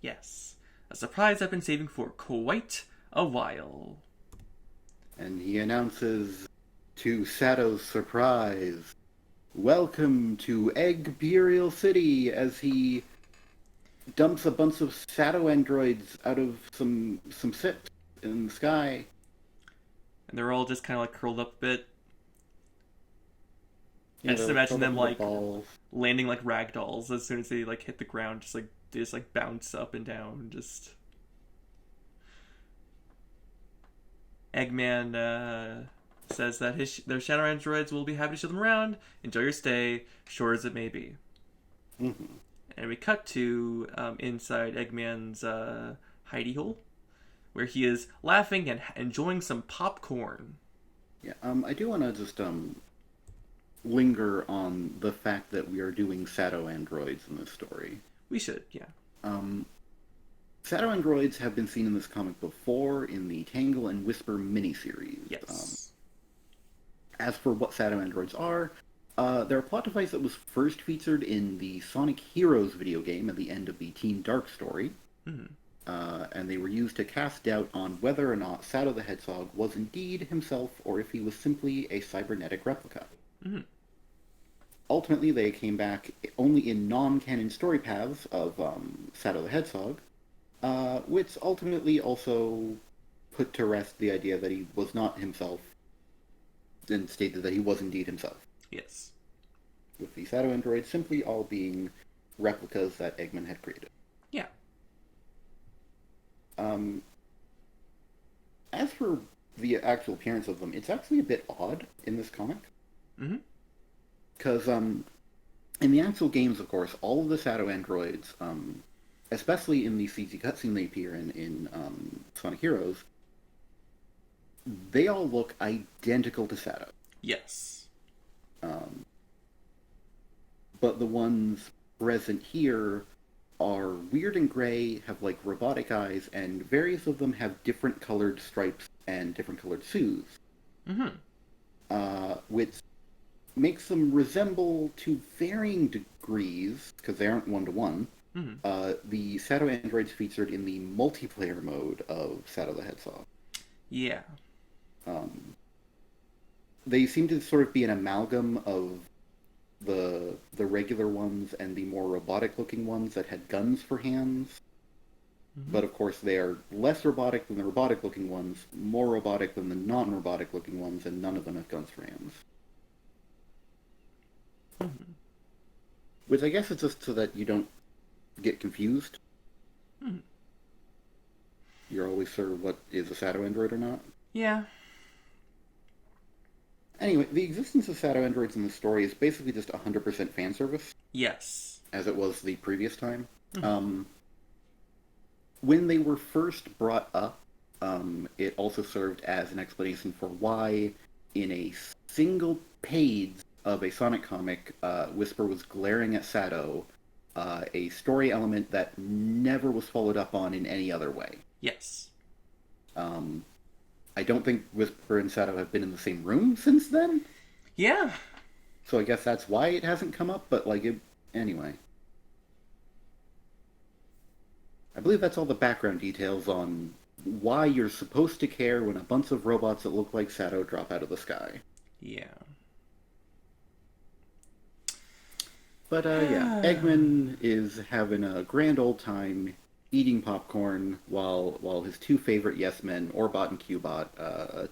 [SPEAKER 1] Yes. A surprise I've been saving for quite a while.
[SPEAKER 2] And he announces, to Sato's surprise, welcome to Egg-Burial City, as he dumps a bunch of Sato androids out of some ships in the sky.
[SPEAKER 1] And they're all just kind of like curled up a bit.
[SPEAKER 2] Yeah,
[SPEAKER 1] I just imagine them like
[SPEAKER 2] balls.
[SPEAKER 1] landing like rag dolls as soon as they like hit the ground, they just like bounce up and down. Just Eggman says that their shadow androids will be happy to show them around. Enjoy your stay, short as it may be.
[SPEAKER 2] Mm-hmm.
[SPEAKER 1] And we cut to inside Eggman's hidey hole, where he is laughing and enjoying some popcorn.
[SPEAKER 2] Yeah, I do want to just linger on the fact that we are doing Sato androids in this story.
[SPEAKER 1] We should, yeah.
[SPEAKER 2] Sato androids have been seen in this comic before in the Tangle and Whisper miniseries.
[SPEAKER 1] Yes.
[SPEAKER 2] As for what Sato androids are, they're a plot device that was first featured in the Sonic Heroes video game at the end of the Team Dark story.
[SPEAKER 1] Mm-hmm.
[SPEAKER 2] And they were used to cast doubt on whether or not Sato the Hedgehog was indeed himself or if he was simply a cybernetic replica.
[SPEAKER 1] Mm-hmm.
[SPEAKER 2] Ultimately, they came back only in non-canon story paths of Sato the Hedgehog, which ultimately also put to rest the idea that he was not himself, and stated that he was indeed himself.
[SPEAKER 1] Yes.
[SPEAKER 2] With the Sato androids simply all being replicas that Eggman had created.
[SPEAKER 1] Yeah.
[SPEAKER 2] As for the actual appearance of them, it's actually a bit odd in this comic.
[SPEAKER 1] Mm-hmm.
[SPEAKER 2] Because In the actual games, of course, all of the Shadow androids, especially in the CG cutscene they appear in Sonic Heroes, they all look identical to Shadow.
[SPEAKER 1] Yes.
[SPEAKER 2] Um, but the ones present here are weird and gray, have like robotic eyes, and various of them have different colored stripes and different colored shoes,
[SPEAKER 1] Mm-hmm.
[SPEAKER 2] which makes them resemble to varying degrees, because they aren't one to one,
[SPEAKER 1] Mm-hmm.
[SPEAKER 2] the Shadow androids featured in the multiplayer mode of Shadow the Hedgehog.
[SPEAKER 1] Yeah.
[SPEAKER 2] Um, they seem to sort of be an amalgam of the regular ones and the more robotic looking ones that had guns for hands.
[SPEAKER 1] Mm-hmm.
[SPEAKER 2] But of course, they are less robotic than the robotic looking ones, more robotic than the non robotic looking ones, and none of them have guns for hands.
[SPEAKER 1] Mm-hmm.
[SPEAKER 2] Which I guess is just so that you don't get confused.
[SPEAKER 1] Mm-hmm.
[SPEAKER 2] You're always sure what is a Shadow android or not.
[SPEAKER 1] Yeah.
[SPEAKER 2] Anyway, the existence of Shadow androids in the story is basically just 100% fan service,
[SPEAKER 1] Yes.
[SPEAKER 2] as it was the previous time.
[SPEAKER 1] Mm-hmm.
[SPEAKER 2] Um, when they were first brought up, it also served as an explanation for why, in a single page of a Sonic comic, Whisper was glaring at Shadow, a story element that never was followed up on in any other way.
[SPEAKER 1] Yes.
[SPEAKER 2] Um, I don't think Whisper and Shadow have been in the same room since then,
[SPEAKER 1] Yeah.
[SPEAKER 2] so I guess that's why it hasn't come up, but anyway. I believe that's all the background details on why you're supposed to care when a bunch of robots that look like Shadow drop out of the sky.
[SPEAKER 1] Yeah.
[SPEAKER 2] But yeah, Eggman is having a grand old time eating popcorn while his two favorite yes men, Orbot and Cubot,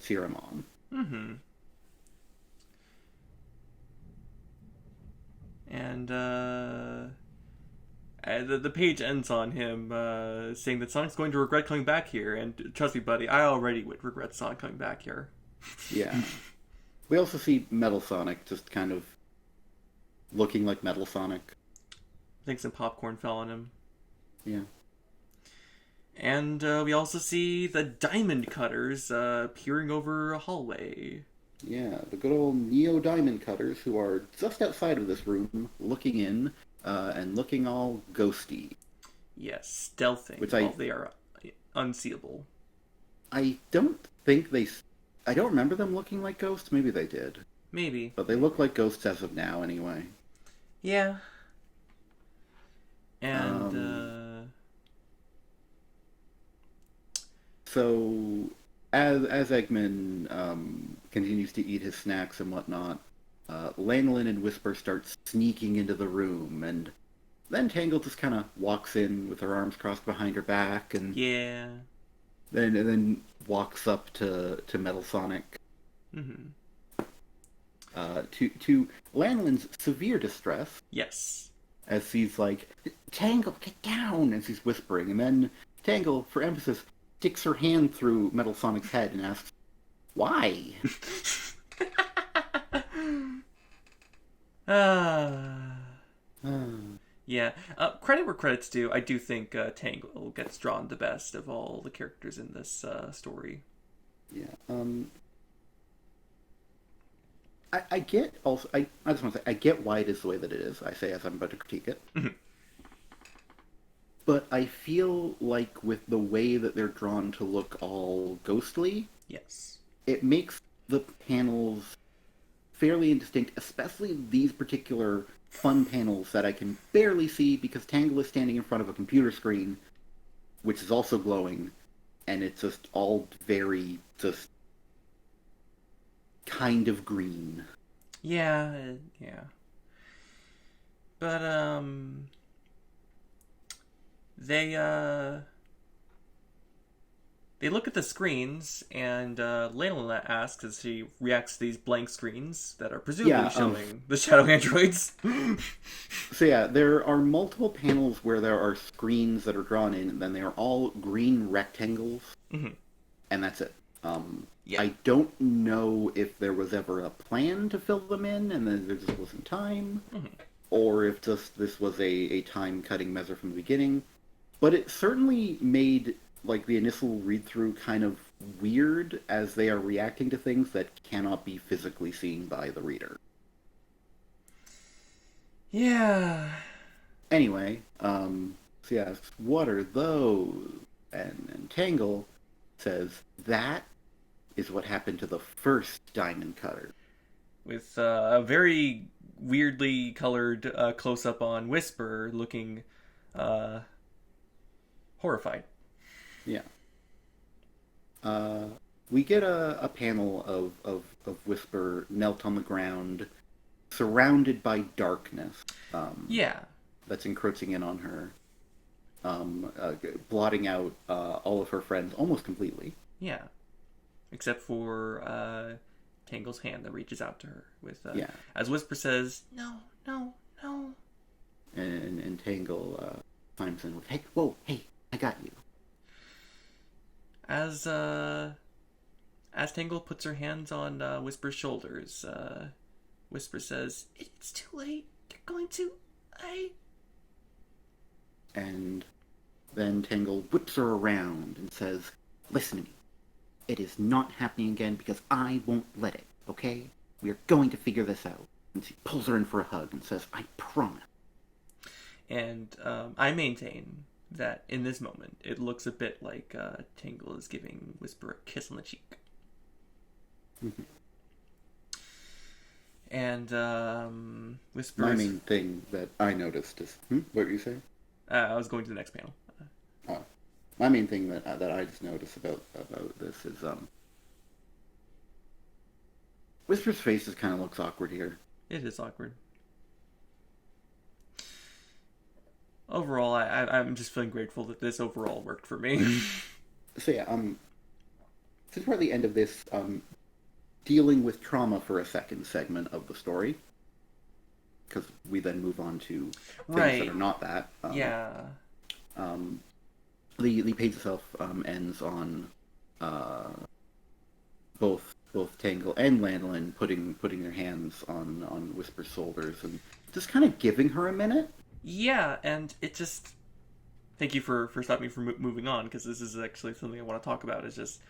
[SPEAKER 2] cheer him on.
[SPEAKER 1] Mm-hmm. And the page ends on him saying that Sonic's going to regret coming back here. And trust me, buddy, I already would regret Sonic coming back here.
[SPEAKER 2] Yeah. We also see Metal Sonic just kind of looking like Metal Sonic.
[SPEAKER 1] I think some popcorn fell on him.
[SPEAKER 2] Yeah.
[SPEAKER 1] And we also see the diamond cutters peering over a hallway.
[SPEAKER 2] Yeah, the good old Neo Diamond Cutters who are just outside of this room, looking in, and looking all ghosty.
[SPEAKER 1] Yes, stealthing
[SPEAKER 2] Which
[SPEAKER 1] while they are unseeable.
[SPEAKER 2] I don't think they... I don't remember them looking like ghosts. Maybe they did.
[SPEAKER 1] Maybe.
[SPEAKER 2] But they look like ghosts as of now, anyway.
[SPEAKER 1] Yeah. And,
[SPEAKER 2] So, as Eggman continues to eat his snacks and whatnot, Lanolin and Whisper start sneaking into the room, and then Tangle just kind of walks in with her arms crossed behind her back, and
[SPEAKER 1] yeah.
[SPEAKER 2] then walks up to Metal Sonic.
[SPEAKER 1] Mm-hmm.
[SPEAKER 2] To Lanolin's severe distress,
[SPEAKER 1] Yes.
[SPEAKER 2] as she's like, Tangle, get down, as she's whispering, and then Tangle, for emphasis, sticks her hand through Metal Sonic's head and asks, why?
[SPEAKER 1] Yeah. Credit where credit's due. I do think Tangle gets drawn the best of all the characters in this story.
[SPEAKER 2] Yeah. I get also. I just want to say I get why it is the way that it is. I say as I'm about to critique it.
[SPEAKER 1] Mm-hmm.
[SPEAKER 2] But I feel like with the way that they're drawn to look all ghostly,
[SPEAKER 1] Yes.
[SPEAKER 2] it makes the panels fairly indistinct, especially these particular fun panels that I can barely see because Tangle is standing in front of a computer screen, which is also glowing, and it's just all very just kind of green.
[SPEAKER 1] Yeah. Yeah. But they look at the screens, and Layla asks as she reacts to these blank screens that are presumably showing the shadow androids.
[SPEAKER 2] So yeah, there are multiple panels where there are screens that are drawn in, and then they are all green rectangles,
[SPEAKER 1] Mm-hmm.
[SPEAKER 2] and that's it.
[SPEAKER 1] Yeah.
[SPEAKER 2] I don't know if there was ever a plan to fill them in, and then there just wasn't time,
[SPEAKER 1] Mm-hmm.
[SPEAKER 2] or if just this was a time-cutting measure from the beginning. But it certainly made like the initial read-through kind of weird as they are reacting to things that cannot be physically seen by the reader.
[SPEAKER 1] Yeah.
[SPEAKER 2] Anyway, she asks, "What are those?" And Tangle says, "That is what happened to the first diamond cutter."
[SPEAKER 1] With a very weirdly colored close up on Whisper looking uh, horrified.
[SPEAKER 2] Yeah. Uh, we get a panel of Whisper knelt on the ground, surrounded by darkness
[SPEAKER 1] Yeah.
[SPEAKER 2] that's encroaching in on her, blotting out all of her friends almost completely.
[SPEAKER 1] Yeah. Except for Tangle's hand that reaches out to her with,
[SPEAKER 2] Yeah.
[SPEAKER 1] as Whisper says, "No, no, no."
[SPEAKER 2] And Tangle chimes in with, "Hey, whoa, hey, I got you."
[SPEAKER 1] As Tangle puts her hands on Whisper's shoulders, Whisper says, "It's too late. They're going to. I."
[SPEAKER 2] And then Tangle whips her around and says, "Listen to me. It is not happening again because I won't let it, okay? We are going to figure this out." And she pulls her in for a hug and says, "I promise."
[SPEAKER 1] And I maintain that in this moment, it looks a bit like Tangle is giving Whisper a kiss on the cheek.
[SPEAKER 2] Mm-hmm.
[SPEAKER 1] And Whisper.
[SPEAKER 2] My main thing that I noticed is... What were you saying?
[SPEAKER 1] I was going to the next panel.
[SPEAKER 2] My main thing that I just noticed about this is Whisper's face just kind of looks awkward here.
[SPEAKER 1] It is awkward. Overall, I'm just feeling grateful that this overall worked for me.
[SPEAKER 2] So yeah, since we're at the end of this dealing with trauma for a second segment of the story, because we then move on to things that are not that.
[SPEAKER 1] Yeah.
[SPEAKER 2] The page itself ends on both Tangle and Lanolin putting their hands on Whisper's shoulders and just kind of giving her a minute.
[SPEAKER 1] Yeah, and it just... Thank you for stopping me from moving on, because this is actually something I want to talk about, is just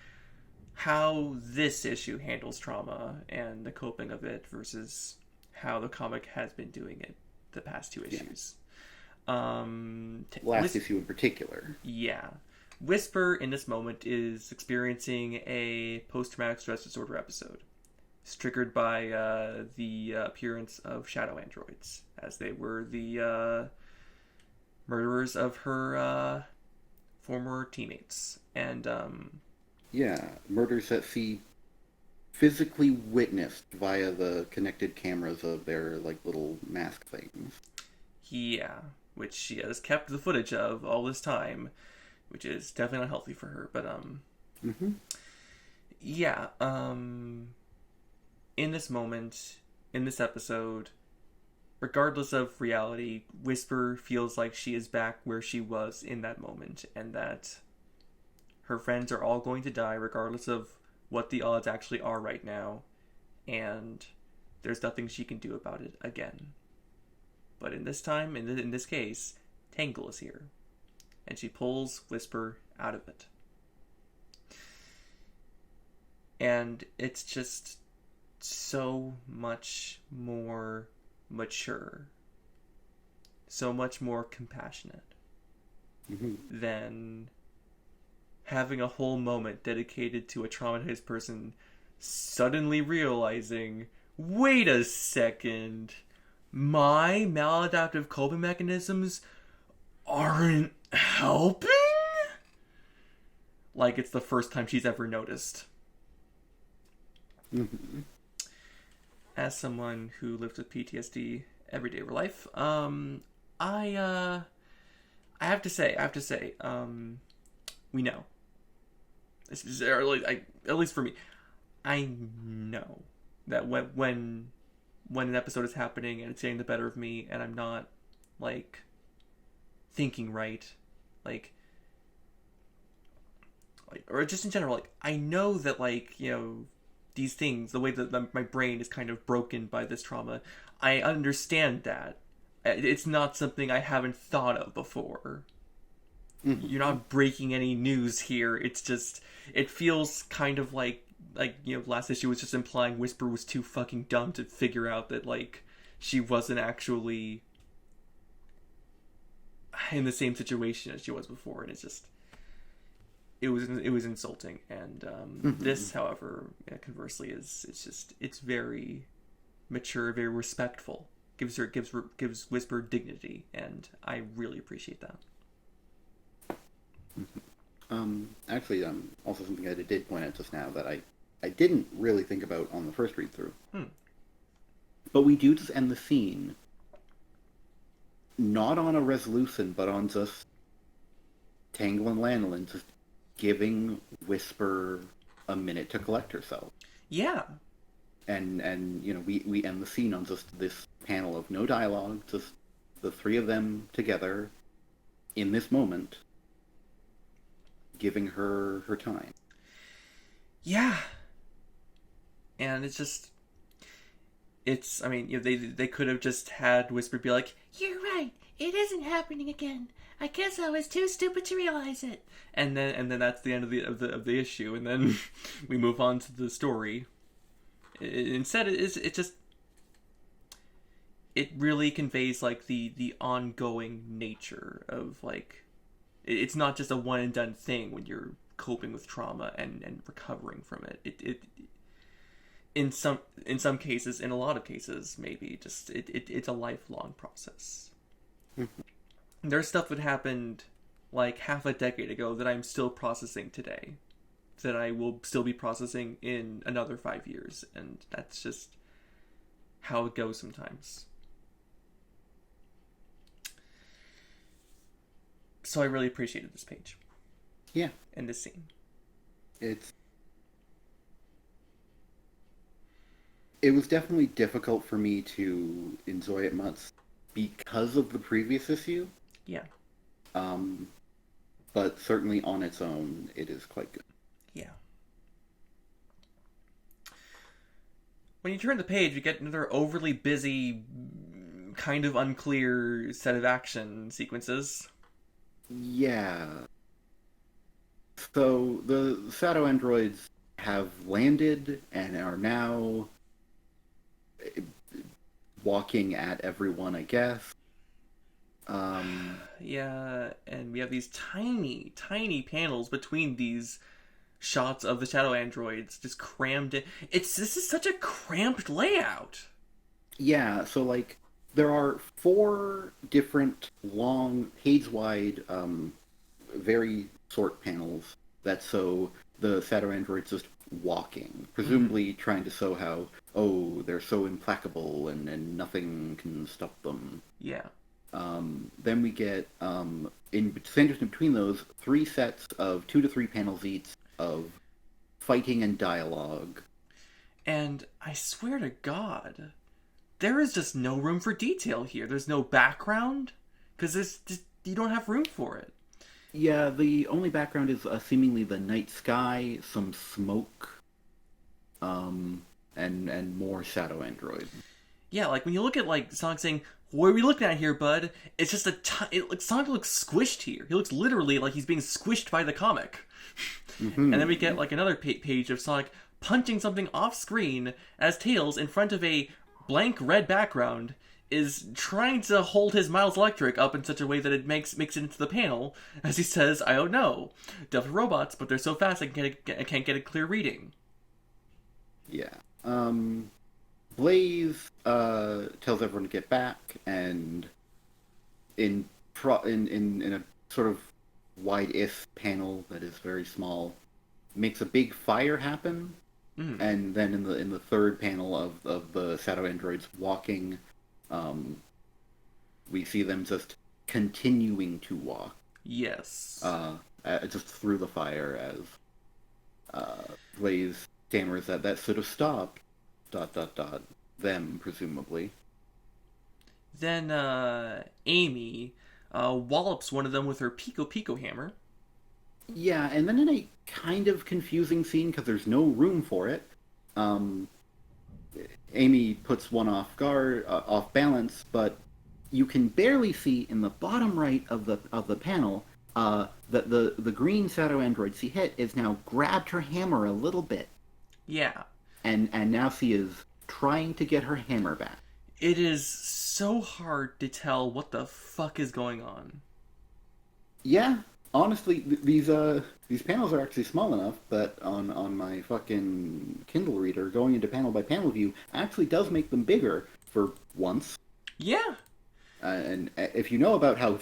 [SPEAKER 1] how this issue handles trauma and the coping of it versus how the comic has been doing it the past two issues.
[SPEAKER 2] Last issue in particular.
[SPEAKER 1] Yeah. Whisper, in this moment, is experiencing a post-traumatic stress disorder episode. It's triggered by the appearance of shadow androids, as they were the murderers of her former teammates. And,
[SPEAKER 2] yeah, murders that she physically witnessed via the connected cameras of their, like, little mask things.
[SPEAKER 1] Yeah, which she has kept the footage of all this time, which is definitely not healthy for her, but, yeah, in this moment, in this episode, regardless of reality, Whisper feels like she is back where she was in that moment, and that her friends are all going to die regardless of what the odds actually are right now, and there's nothing she can do about it again. But in this time, in this case, Tangle is here, and she pulls Whisper out of it. And it's just so much more mature, so much more compassionate than having a whole moment dedicated to a traumatized person suddenly realizing, wait a second, my maladaptive coping mechanisms aren't helping? Like it's the first time she's ever noticed. As someone who lives with PTSD everyday life, I have to say, we know. This is at least for me, I know that when an episode is happening and it's getting the better of me and I'm not like thinking right, like or just in general, like I know that like, you know, these things, the way that my brain is kind of broken by this trauma, I understand that. It's not something I haven't thought of before. You're
[SPEAKER 2] Mm-hmm.
[SPEAKER 1] not breaking any news here. It's just it feels kind of like last issue was just implying Whisper was too fucking dumb to figure out that like she wasn't actually in the same situation as she was before, and it's just it was insulting. And
[SPEAKER 2] Mm-hmm.
[SPEAKER 1] this, however, conversely, is it's very mature, very respectful. Gives Whisper dignity, and I really appreciate that.
[SPEAKER 2] Actually, also something I did point out just now that I didn't really think about on the first read through.
[SPEAKER 1] Hmm.
[SPEAKER 2] But we do just end the scene not on a resolution, but on just Tangle and Lanolin just giving Whisper a minute to collect herself.
[SPEAKER 1] Yeah,
[SPEAKER 2] And we end the scene on just this panel of no dialogue, just the three of them together in this moment, giving her time.
[SPEAKER 1] yeah, and it's just it's I mean they could have just had Whisper be like, "You're right, it isn't happening again. I guess I was too stupid to realize it." And then that's the end of the issue, and then we move on to the story. Instead, it just it really conveys like the ongoing nature of like it's not just a one and done thing when you're coping with trauma and recovering from it. It in some cases, in a lot of cases, maybe just it's a lifelong process. There's stuff that happened like half a decade ago that I'm still processing today, that I will still be processing in another 5 years, and that's just how it goes sometimes. So I really appreciated this page
[SPEAKER 2] Yeah,
[SPEAKER 1] and this scene.
[SPEAKER 2] it's it was definitely difficult for me to enjoy it much because of the previous issue.
[SPEAKER 1] Yeah,
[SPEAKER 2] Um, but certainly on its own, it is quite good.
[SPEAKER 1] yeah. When you turn the page, you get another overly busy, kind of unclear set of action sequences.
[SPEAKER 2] Yeah. So the shadow androids have landed and are now walking at everyone, I guess. Um,
[SPEAKER 1] Yeah, and we have these tiny, tiny panels between these shots of the shadow androids just crammed in. This is such a cramped layout.
[SPEAKER 2] yeah, so like there are four different long, page-wide, very short panels that show the shadow androids just walking,
[SPEAKER 1] Mm-hmm.
[SPEAKER 2] presumably trying to show how, oh, they're so implacable and nothing can stop them.
[SPEAKER 1] Yeah,
[SPEAKER 2] Then we get in centered in between those three sets of 2 to 3 panels each of fighting and dialogue.
[SPEAKER 1] and I swear to God, there is just no room for detail here. There's no background because there's just you don't have room for it.
[SPEAKER 2] Yeah, the only background is seemingly the night sky, some smoke, um, and more shadow android.
[SPEAKER 1] Yeah, like when you look at like Sonic saying, "What are we looking at here, bud?" It's just Sonic looks squished here. He looks literally like he's being squished by the comic. And then we get
[SPEAKER 2] Mm-hmm.
[SPEAKER 1] like another page of Sonic punching something off screen as Tails, in front of a blank red background, is trying to hold his Miles Electric up in such a way that it makes it into the panel as he says, "I don't know, definitely robots, but they're so fast I can't get a clear reading."
[SPEAKER 2] Yeah. Blaze tells everyone to get back, and in a sort of wide-if panel that is very small, makes a big fire happen.
[SPEAKER 1] Mm,
[SPEAKER 2] And then in the third panel of the shadow androids walking, um, we see them just continuing to walk,
[SPEAKER 1] yes.
[SPEAKER 2] just through the fire as Blaze stammers that should have stopped. Dot dot dot. Them presumably.
[SPEAKER 1] Then Amy wallops one of them with her Pico Pico hammer.
[SPEAKER 2] Yeah, and then in a kind of confusing scene because there's no room for it, um, Amy puts one off guard, off balance, but you can barely see in the bottom right of the panel that the green shadow android she hit is now grabbed her hammer a little bit,
[SPEAKER 1] Yeah.
[SPEAKER 2] and now she is trying to get her hammer back.
[SPEAKER 1] It is so hard to tell what the fuck is going on.
[SPEAKER 2] Yeah, honestly, these panels are actually small enough that on my fucking Kindle reader, going into panel by panel view actually does make them bigger for once.
[SPEAKER 1] Yeah.
[SPEAKER 2] And if you know about how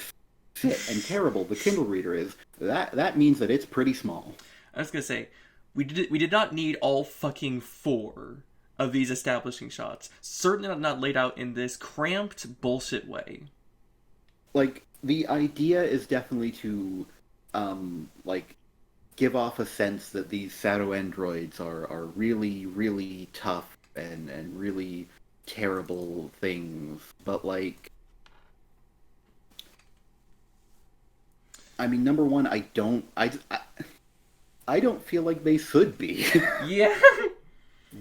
[SPEAKER 2] shit and terrible the Kindle reader is, that means that it's pretty small.
[SPEAKER 1] I was gonna say, we did not need all fucking 4 of these establishing shots. Certainly not laid out in this cramped bullshit way.
[SPEAKER 2] Like, the idea is definitely to, like, give off a sense that these shadow androids are really, really tough and really terrible things. But, like, I mean, number one, I don't feel like they should be.
[SPEAKER 1] Yeah.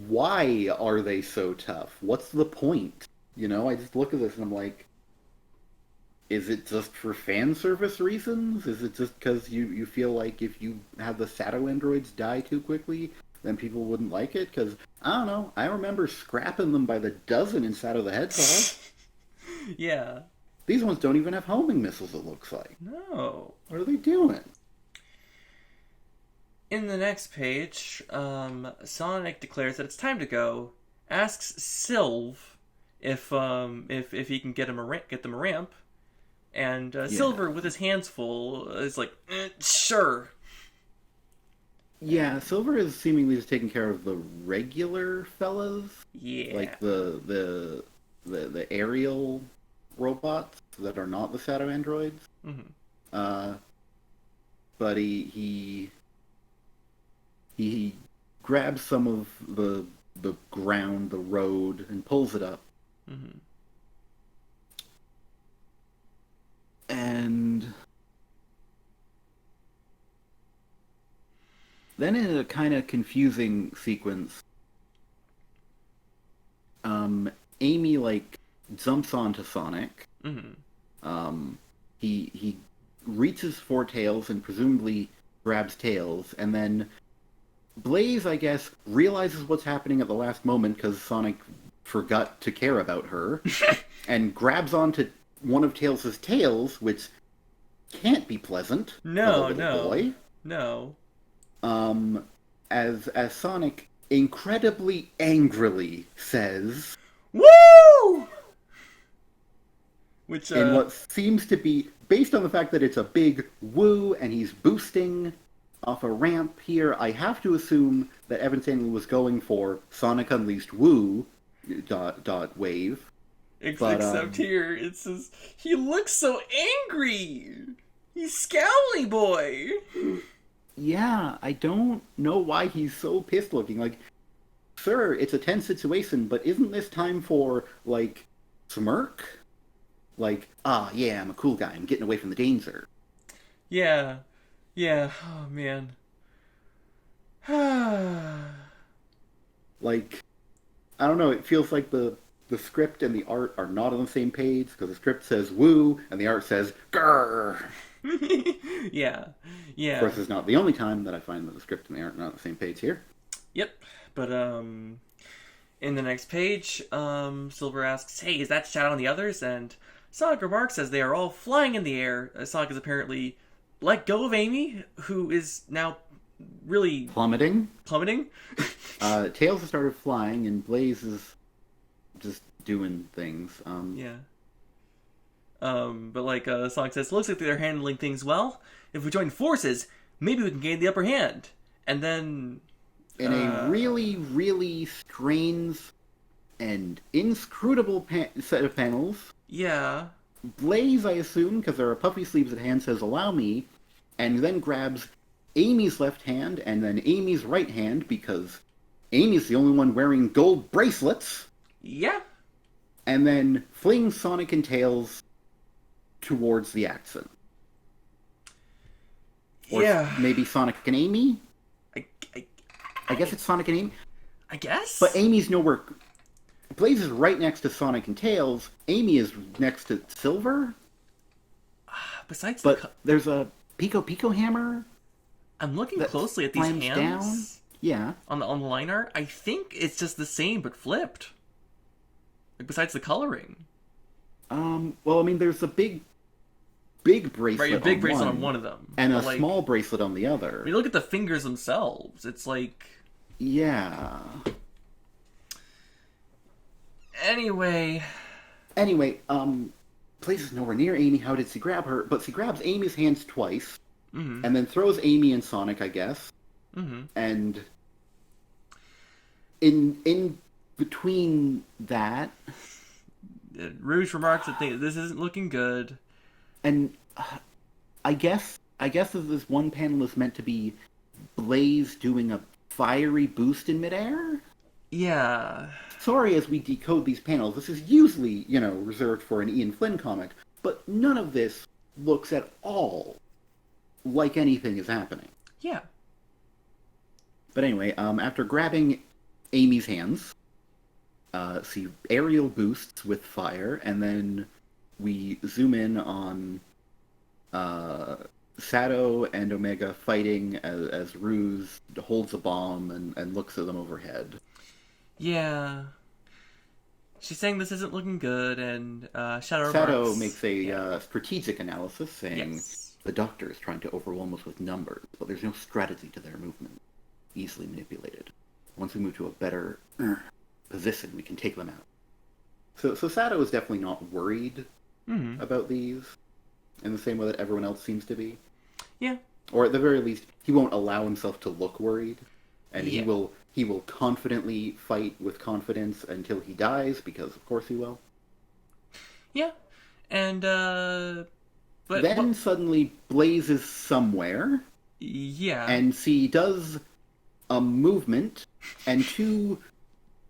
[SPEAKER 2] Why are they so tough? What's the point? You know, I just look at this and I'm like, is it just for fan service reasons? Is it just because you feel like if you have the shadow androids die too quickly, then people wouldn't like it? Because, I don't know, I remember scrapping them by the dozen in Shadow the Hedgehog.
[SPEAKER 1] Yeah.
[SPEAKER 2] These ones don't even have homing missiles, it looks like.
[SPEAKER 1] No.
[SPEAKER 2] What are they doing?
[SPEAKER 1] In the next page, Sonic declares that it's time to go. Asks Sylv if he can get them a ramp, and Silver, with his hands full, is like, sure.
[SPEAKER 2] Yeah, Silver is seemingly just taking care of the regular fellas.
[SPEAKER 1] Yeah.
[SPEAKER 2] Like the aerial robots that are not the shadow androids.
[SPEAKER 1] Mm-hmm.
[SPEAKER 2] But he grabs some of the ground, the road, and pulls it up.
[SPEAKER 1] Mm-hmm.
[SPEAKER 2] And then in a kind of confusing sequence, Amy, like, jumps onto Sonic.
[SPEAKER 1] Mm-hmm.
[SPEAKER 2] He reaches for Tails and presumably grabs Tails, and then Blaze, I guess, realizes what's happening at the last moment because Sonic forgot to care about her, and grabs onto one of Tails' tails, which can't be pleasant for the little boy.
[SPEAKER 1] No.
[SPEAKER 2] As Sonic incredibly angrily says,
[SPEAKER 1] "Woo!" Which
[SPEAKER 2] in what seems to be, based on the fact that it's a big woo and he's boosting off a ramp here, I have to assume that Evan Stanley was going for Sonic Unleashed Woo ... wave.
[SPEAKER 1] Except here it says he looks so angry. He's scowly boy.
[SPEAKER 2] Yeah, I don't know why he's so pissed looking. Like, sure, it's a tense situation, but isn't this time for, like, smirk? Like, yeah, I'm a cool guy. I'm getting away from the danger.
[SPEAKER 1] Yeah. Oh, man.
[SPEAKER 2] Like, I don't know, it feels like the script and the art are not on the same page, because the script says woo, and the art says grrr.
[SPEAKER 1] Yeah.
[SPEAKER 2] Of course, it's not the only time that I find that the script and the art are not on the same page here.
[SPEAKER 1] Yep. But, in the next page, Silver asks, "Hey, is that Shadow and the others?" And Sonic remarks as they are all flying in the air. Sonic is apparently let go of Amy, who is now really
[SPEAKER 2] plummeting.
[SPEAKER 1] Tails
[SPEAKER 2] has started flying, and Blaze is just doing things.
[SPEAKER 1] Yeah. But like Sonic says, looks like they're handling things well. If we join forces, maybe we can gain the upper hand. And then,
[SPEAKER 2] in a really, really strange and inscrutable set of panels.
[SPEAKER 1] Yeah.
[SPEAKER 2] Blaze, I assume, because there are puffy sleeves at hand, says, "Allow me," and then grabs Amy's left hand and then Amy's right hand, because Amy's the only one wearing gold bracelets.
[SPEAKER 1] Yeah.
[SPEAKER 2] And then flings Sonic and Tails towards the accent. Or maybe Sonic and Amy? I guess it's Sonic and Amy.
[SPEAKER 1] I guess?
[SPEAKER 2] But Amy's nowhere... Blaze is right next to Sonic and Tails. Amy is next to Silver.
[SPEAKER 1] Besides
[SPEAKER 2] But there's a Pico Pico hammer
[SPEAKER 1] I'm looking
[SPEAKER 2] that
[SPEAKER 1] closely at these
[SPEAKER 2] slams down.
[SPEAKER 1] hands
[SPEAKER 2] Yeah.
[SPEAKER 1] on the line art. I think it's just the same but flipped. Like, besides the coloring.
[SPEAKER 2] Well, I mean, there's a big bracelet.
[SPEAKER 1] Right, a big
[SPEAKER 2] on
[SPEAKER 1] bracelet
[SPEAKER 2] one,
[SPEAKER 1] on one of them.
[SPEAKER 2] and a
[SPEAKER 1] But, like,
[SPEAKER 2] small bracelet on the other.
[SPEAKER 1] I mean, look at the fingers themselves. It's like...
[SPEAKER 2] Yeah.
[SPEAKER 1] Anyway,
[SPEAKER 2] Blaze is nowhere near Amy. How did she grab her? But she grabs Amy's hands twice,
[SPEAKER 1] mm-hmm.
[SPEAKER 2] and then throws Amy and Sonic, I guess.
[SPEAKER 1] Mm-hmm.
[SPEAKER 2] And in between that,
[SPEAKER 1] Rouge remarks that this isn't looking good.
[SPEAKER 2] and I guess this one panel is meant to be Blaze doing a fiery boost in midair.
[SPEAKER 1] Yeah.
[SPEAKER 2] Sorry, as we decode these panels, this is usually, reserved for an Ian Flynn comic, but none of this looks at all like anything is happening.
[SPEAKER 1] Yeah.
[SPEAKER 2] But anyway, after grabbing Amy's hands, see aerial boosts with fire, and then we zoom in on Sato and Omega fighting as Ruse holds a bomb and looks at them overhead.
[SPEAKER 1] Yeah. She's saying this isn't looking good, and Sato
[SPEAKER 2] Sato makes a strategic analysis, saying
[SPEAKER 1] yes.
[SPEAKER 2] the Doctor is trying to overwhelm us with numbers, but there's no strategy to their movement. Easily manipulated. Once we move to a better position, we can take them out. So Sato is definitely not worried about these in the same way that everyone else seems to be.
[SPEAKER 1] Yeah.
[SPEAKER 2] Or at the very least, he won't allow himself to look worried, and
[SPEAKER 1] yeah.
[SPEAKER 2] he will confidently fight with confidence until he dies, because of course he will.
[SPEAKER 1] Yeah. And
[SPEAKER 2] but then suddenly Blaze is somewhere.
[SPEAKER 1] Yeah.
[SPEAKER 2] And she does a movement, and two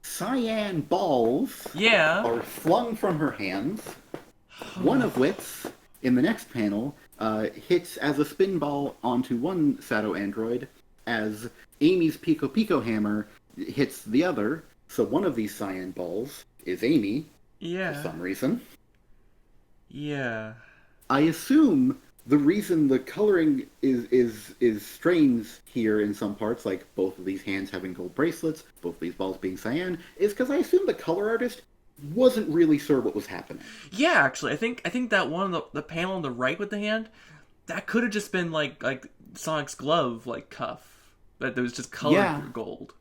[SPEAKER 2] cyan balls are flung from her hands, one of which, in the next panel, hits as a spin ball onto one Sato android, as Amy's Pico Pico hammer hits the other, so one of these cyan balls is Amy, for some reason.
[SPEAKER 1] Yeah.
[SPEAKER 2] I assume the reason the coloring is strange here in some parts, like both of these hands having gold bracelets, both of these balls being cyan, is because I assume the color artist wasn't really sure what was happening.
[SPEAKER 1] Yeah, actually, I think that one the panel on the right with the hand, that could have just been like Sonic's glove cuff. That was just colored gold.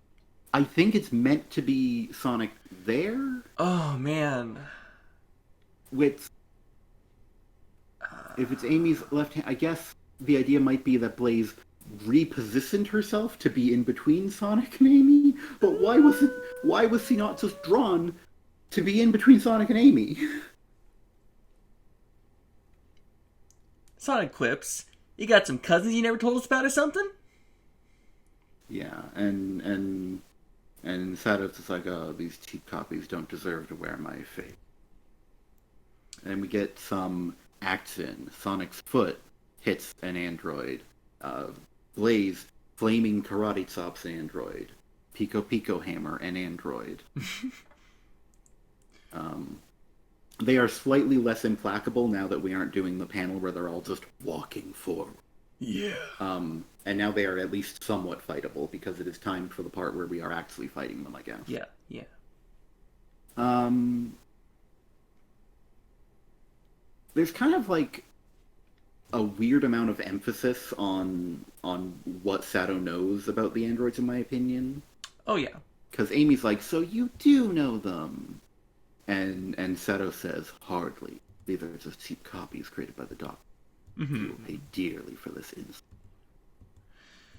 [SPEAKER 2] I think it's meant to be Sonic there.
[SPEAKER 1] Oh man.
[SPEAKER 2] Which, if it's Amy's left hand, I guess the idea might be that Blaze repositioned herself to be in between Sonic and Amy. But why was she not just drawn to be in between Sonic and Amy?
[SPEAKER 1] Sonic quips, "You got some cousins you never told us about or something?"
[SPEAKER 2] Yeah, and Sato's just like, oh, these cheap copies don't deserve to wear my face. And we get some action. Sonic's foot hits an android. Blaze, flaming karate chops an android. Pico Pico hammer an android. They are slightly less implacable now that we aren't doing the panel where they're all just walking forward.
[SPEAKER 1] Yeah.
[SPEAKER 2] And now they are at least somewhat fightable, because it is time for the part where we are actually fighting them, I guess.
[SPEAKER 1] Yeah, yeah.
[SPEAKER 2] There's kind of like a weird amount of emphasis on what Sato knows about the androids, in my opinion.
[SPEAKER 1] Oh, yeah.
[SPEAKER 2] Because Amy's like, so you do know them. And Sato says, hardly. These are just cheap copies created by the Doctor.
[SPEAKER 1] Mm-hmm.
[SPEAKER 2] You will pay dearly for this insult.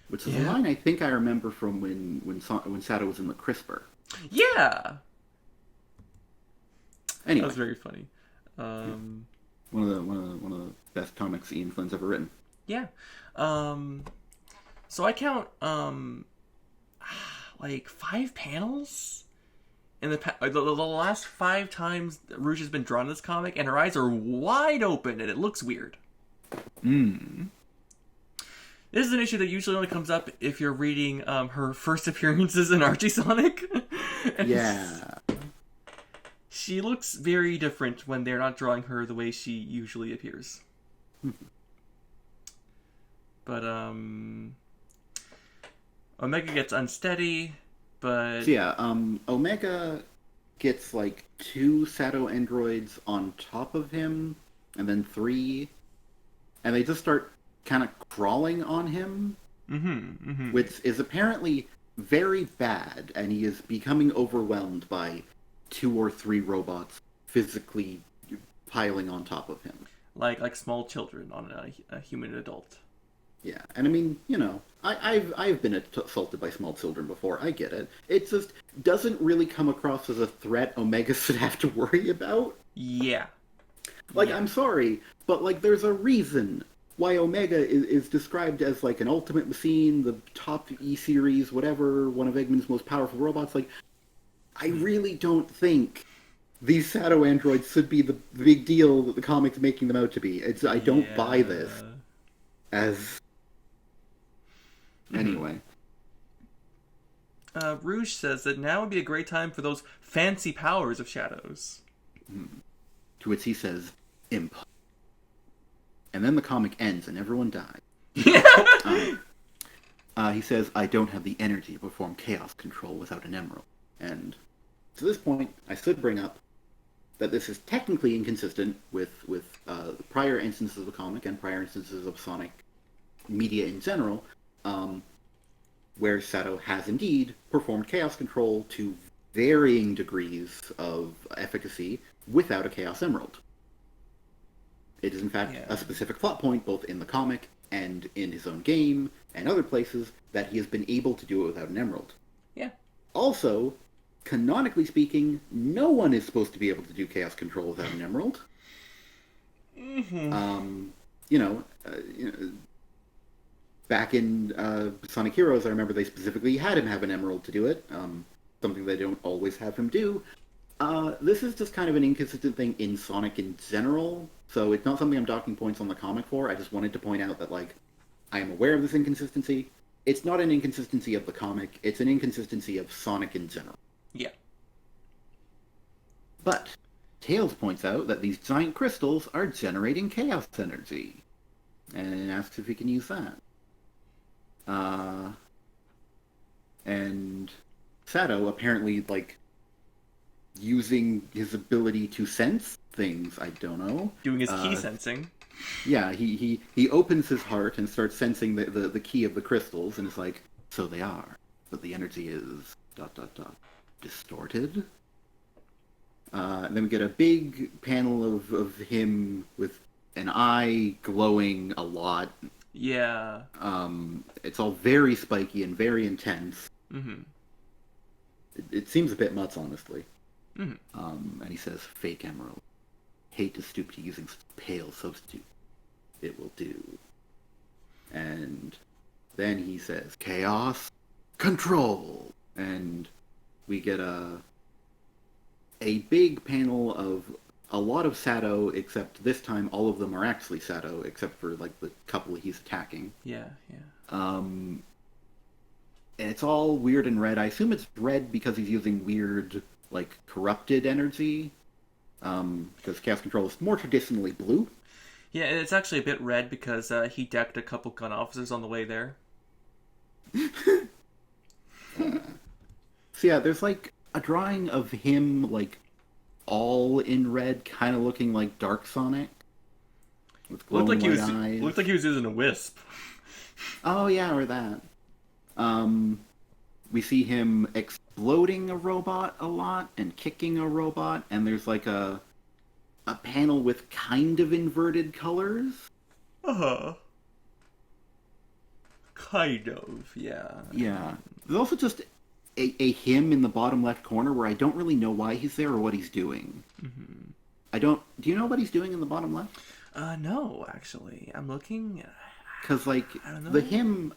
[SPEAKER 2] Which is a line I think I remember from when Sato was in the CRISPR.
[SPEAKER 1] Yeah!
[SPEAKER 2] Anyway.
[SPEAKER 1] That was very funny.
[SPEAKER 2] One of the best comics Ian Flynn's ever written.
[SPEAKER 1] Yeah. So I count 5 panels in the last 5 times Rouge has been drawn in this comic, and her eyes are wide open and it looks weird. This is an issue that usually only comes up if you're reading her first appearances in Archie Sonic. She looks very different when they're not drawing her the way she usually appears. But Omega gets unsteady, but
[SPEAKER 2] So yeah, Omega gets like 2 Sato androids on top of him, and then 3, and they just start kind of crawling on him, which is apparently very bad, and he is becoming overwhelmed by 2 or 3 robots physically piling on top of him.
[SPEAKER 1] like small children on a human adult.
[SPEAKER 2] Yeah, and I mean, I've been assaulted by small children before. I get it. It just doesn't really come across as a threat Omega should have to worry about.
[SPEAKER 1] Yeah.
[SPEAKER 2] Like,
[SPEAKER 1] Yeah.
[SPEAKER 2] I'm sorry, but like, there's a reason why Omega is described as like an ultimate machine, the top E series, whatever, one of Eggman's most powerful robots. Like, I really don't think these Shadow androids should be the big deal that the comic's making them out to be. I don't buy this as. Anyway.
[SPEAKER 1] Rouge says that now would be a great time for those fancy powers of shadows.
[SPEAKER 2] To which he says, imp. And then the comic ends and everyone dies. He says, I don't have the energy to perform chaos control without an emerald. And to this point, I should bring up that this is technically inconsistent with prior instances of the comic and prior instances of Sonic media in general, where Sato has indeed performed chaos control to varying degrees of efficacy without a Chaos Emerald. It is in fact a specific plot point both in the comic and in his own game and other places that he has been able to do it without an emerald.
[SPEAKER 1] Yeah.
[SPEAKER 2] Also, canonically speaking, no one is supposed to be able to do chaos control without an emerald. Back in Sonic Heroes, I remember they specifically had him have an emerald to do it, something they don't always have him do. This is just kind of an inconsistent thing in Sonic in general, so it's not something I'm docking points on the comic for. I just wanted to point out that, like, I am aware of this inconsistency. It's not an inconsistency of the comic, it's an inconsistency of Sonic in general.
[SPEAKER 1] Yeah.
[SPEAKER 2] But Tails points out that these giant crystals are generating chaos energy, and asks if he can use that. And Sato apparently, like, using his ability to sense things, I don't know.
[SPEAKER 1] Doing his key sensing.
[SPEAKER 2] Yeah, he opens his heart and starts sensing the key of the crystals, and is like, so they are, but the energy is ... distorted. And then we get a big panel of him with an eye glowing a lot.
[SPEAKER 1] Yeah.
[SPEAKER 2] It's all very spiky and very intense. It seems a bit nuts, honestly. And he says, fake emerald. Hate to stoop to using such a pale substitute. It will do. And then he says, chaos control. And we get a big panel of a lot of Sato, except this time all of them are actually Sato, except for, like, the couple he's attacking.
[SPEAKER 1] Yeah.
[SPEAKER 2] And it's all weird and red. I assume it's red because he's using weird, like, corrupted energy. Because Chaos Control is more traditionally blue.
[SPEAKER 1] Yeah, and it's actually a bit red because he decked a couple gun officers on the way there.
[SPEAKER 2] So yeah, there's, like, a drawing of him, like, all in red, kind of looking like Dark Sonic. With glowing white eyes.
[SPEAKER 1] Looked like he was using a wisp.
[SPEAKER 2] Oh yeah, or that. We see him exploding a robot a lot and kicking a robot, and there's like a panel with kind of inverted colors.
[SPEAKER 1] Kind of, yeah.
[SPEAKER 2] Yeah. There's also just a him in the bottom left corner where I don't really know why he's there or what he's doing. Do you know what he's doing in the bottom left?
[SPEAKER 1] No, actually. I'm looking.
[SPEAKER 2] Because, like, the him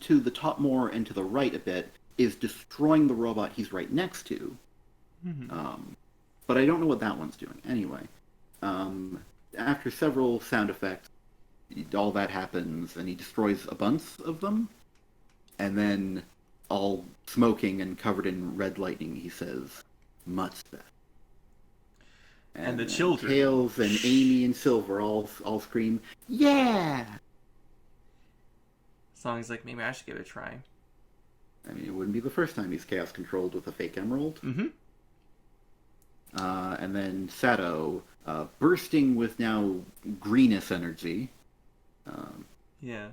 [SPEAKER 2] to the top more and to the right a bit is destroying the robot he's right next to. But I don't know what that one's doing. Anyway, after several sound effects, all that happens, and he destroys a bunch of them. And then, all smoking and covered in red lightning, he says, much better.
[SPEAKER 1] And the
[SPEAKER 2] And
[SPEAKER 1] children.
[SPEAKER 2] Tails and Amy and Silver all scream, "Yeah!"
[SPEAKER 1] Song's like, maybe I should give it a try.
[SPEAKER 2] I mean, it wouldn't be the first time he's chaos controlled with a fake emerald.
[SPEAKER 1] Mm-hmm.
[SPEAKER 2] And then Sato, bursting with now greenest energy,
[SPEAKER 1] Yeah.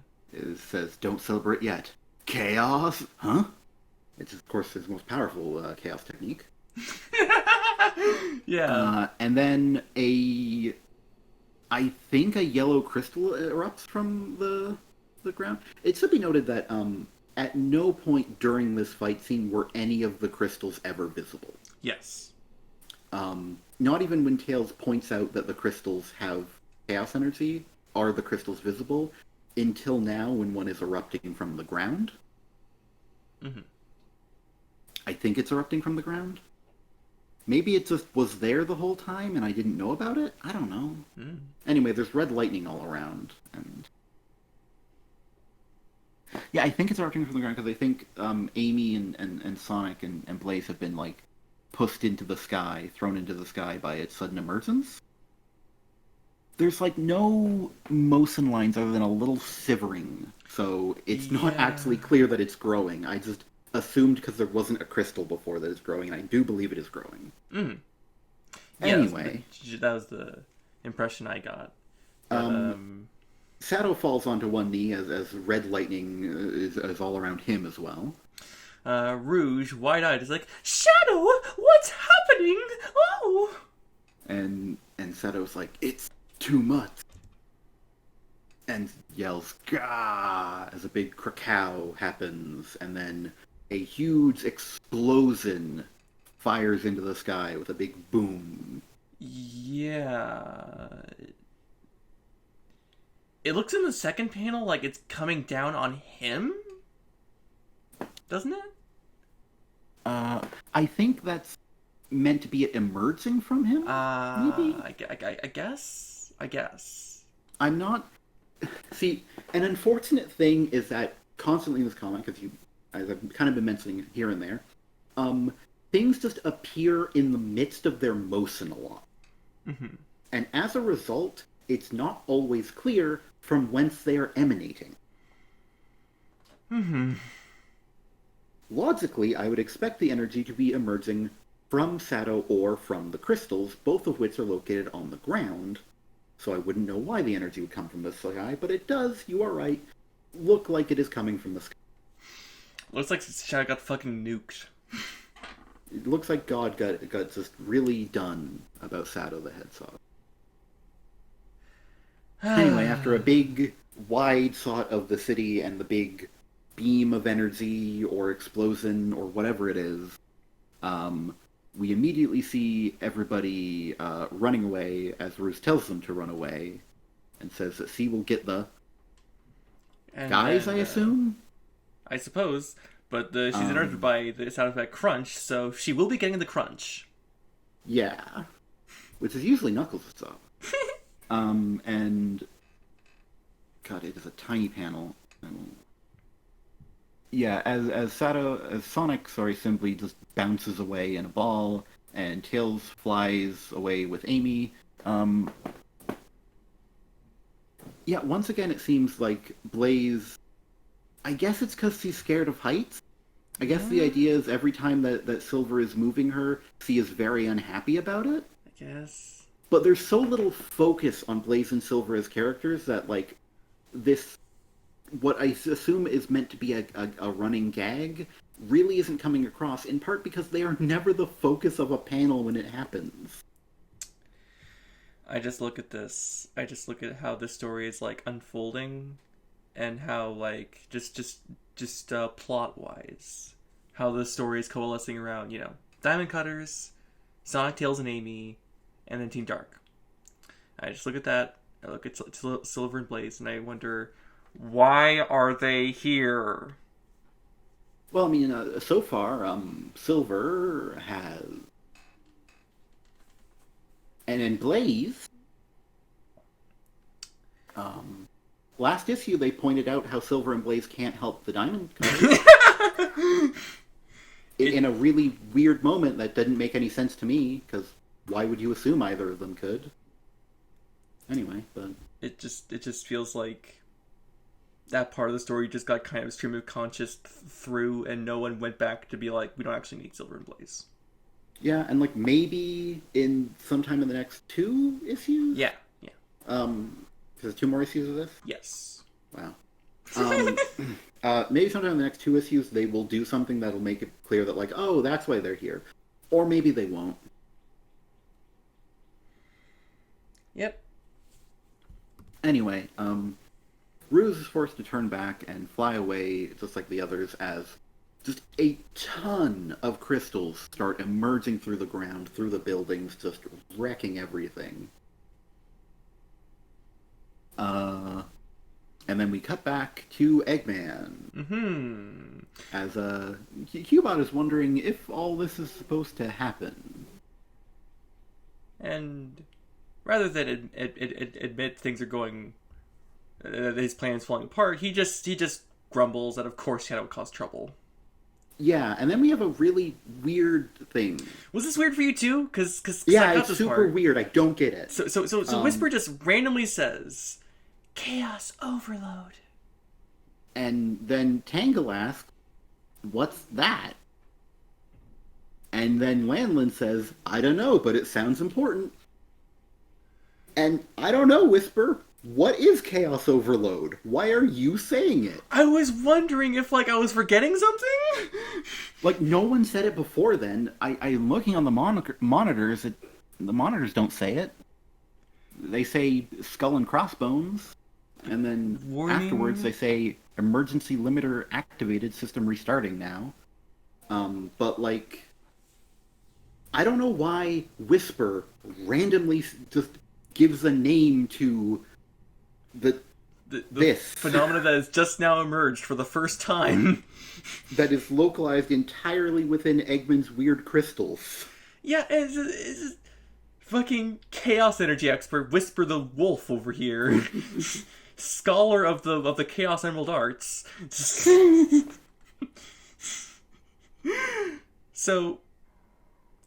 [SPEAKER 2] says, "Don't celebrate yet. Chaos? Huh?" It's, of course, his most powerful chaos technique.
[SPEAKER 1] Yeah.
[SPEAKER 2] And then I think a yellow crystal erupts from the ground. It should be noted that at no point during this fight scene were any of the crystals ever visible.
[SPEAKER 1] Yes.
[SPEAKER 2] Not even when Tails points out that the crystals have chaos energy are the crystals visible until now when one is erupting from the ground.
[SPEAKER 1] Mm-hmm.
[SPEAKER 2] I think it's erupting from the ground. Maybe it just was there the whole time and I didn't know about it? I don't know.
[SPEAKER 1] Mm.
[SPEAKER 2] Anyway, there's red lightning all around. And yeah, I think it's erupting from the ground because I think Amy and Sonic and Blaze have been, like, pushed into the sky, thrown into the sky by its sudden emergence. There's, like, no motion lines other than a little shivering, so it's not actually clear that it's growing. I just assumed because there wasn't a crystal before that it's growing, and I do believe it is growing.
[SPEAKER 1] Mm.
[SPEAKER 2] Anyway.
[SPEAKER 1] Yeah, that was the impression I got. But,
[SPEAKER 2] Sato falls onto one knee as red lightning is all around him as well.
[SPEAKER 1] Rouge, wide-eyed, is like, Shadow, what's happening? Oh!
[SPEAKER 2] And Sato's like, "It's too much." And yells, "Gah!" as a big krakow happens, and then a huge explosion fires into the sky with a big boom.
[SPEAKER 1] Yeah. It looks in the second panel like it's coming down on him? Doesn't it?
[SPEAKER 2] I think that's meant to be it emerging from him, maybe?
[SPEAKER 1] I guess? I guess.
[SPEAKER 2] I'm not... See, an unfortunate thing is that constantly in this comic, as I've kind of been mentioning here and there, things just appear in the midst of their motion a lot.
[SPEAKER 1] Mm-hmm.
[SPEAKER 2] And as a result, it's not always clear from whence they are emanating.
[SPEAKER 1] Mm-hmm.
[SPEAKER 2] Logically, I would expect the energy to be emerging from Sato or from the crystals, both of which are located on the ground, so I wouldn't know why the energy would come from the sky, but it does, you are right, look like it is coming from the sky.
[SPEAKER 1] Looks like Shadow got fucking nuked.
[SPEAKER 2] It looks like God got just really done about Sato the Hedgehog. Anyway, after a big, wide shot of the city and the big beam of energy or explosion or whatever it is, we immediately see everybody running away as Roos tells them to run away and says that she will get the guys, I assume?
[SPEAKER 1] I suppose, but she's interrupted by the sound effect crunch, so she will be getting the crunch.
[SPEAKER 2] Yeah. Which is usually Knuckles' job. And... God, it is a tiny panel. Yeah, as Sonic simply just bounces away in a ball, and Tails flies away with Amy. Yeah, once again it seems like Blaze... I guess it's because she's scared of heights. I guess the idea is every time that Silver is moving her, she is very unhappy about it.
[SPEAKER 1] I guess.
[SPEAKER 2] But there's so little focus on Blaze and Silver as characters that, like, this, what I assume is meant to be a running gag, really isn't coming across, in part because they are never the focus of a panel when it happens.
[SPEAKER 1] I just look at this. I just look at how this story is, like, unfolding, and how, like, just plot-wise, how the story is coalescing around, you know, Diamond Cutters, Sonic, Tails, and Amy, and then Team Dark. I just look at that, I look at Silver and Blaze, and I wonder, why are they here?
[SPEAKER 2] Well, I mean, so far, Silver has... And in Blaze... last issue, they pointed out how Silver and Blaze can't help the Diamond Cutters. In a really weird moment that didn't make any sense to me, because why would you assume either of them could? Anyway, but
[SPEAKER 1] It just feels like that part of the story just got kind of stream of conscious through, and no one went back to be like, we don't actually need Silver and Blaze.
[SPEAKER 2] yeah, and like maybe in sometime in the next 2 issues.
[SPEAKER 1] Yeah, yeah,
[SPEAKER 2] There's 2 more issues of this.
[SPEAKER 1] yes.
[SPEAKER 2] Wow. Um, maybe sometime in the next 2 issues they will do something that'll make it clear that like, oh, that's why they're here, or maybe they won't.
[SPEAKER 1] Yep.
[SPEAKER 2] Anyway, Ruse is forced to turn back and fly away, just like the others, as just a ton of crystals start emerging through the ground, through the buildings, just wrecking everything. And then we cut back to Eggman.
[SPEAKER 1] Mm-hmm.
[SPEAKER 2] As Cubot is wondering if all this is supposed to happen.
[SPEAKER 1] And rather than admit things are going, his plan's falling apart, he just grumbles that of course Shadow caused trouble.
[SPEAKER 2] Yeah, and then we have a really weird thing.
[SPEAKER 1] Was this weird for you too? Because
[SPEAKER 2] yeah,
[SPEAKER 1] I got
[SPEAKER 2] it's
[SPEAKER 1] this
[SPEAKER 2] super
[SPEAKER 1] part.
[SPEAKER 2] weird. I don't get it.
[SPEAKER 1] So Whisper just randomly says, "Chaos overload,"
[SPEAKER 2] and then Tangle asks, "What's that?" And then Lanlin says, "I don't know, but it sounds important." And I don't know, Whisper. What is Chaos Overload? Why are you saying it?
[SPEAKER 1] I was wondering if I was forgetting something.
[SPEAKER 2] Like, no one said it before then. I'm looking on the monitors. The monitors don't say it. They say skull and crossbones. And then
[SPEAKER 1] Warning.
[SPEAKER 2] Afterwards they say emergency limiter activated, system restarting now. But I don't know why Whisper randomly just gives a name to this
[SPEAKER 1] phenomena that has just now emerged for the first time.
[SPEAKER 2] that is localized entirely within Eggman's weird crystals.
[SPEAKER 1] Yeah, it's just fucking chaos energy expert Whisper the Wolf over here. Scholar of the Chaos Emerald Arts. So,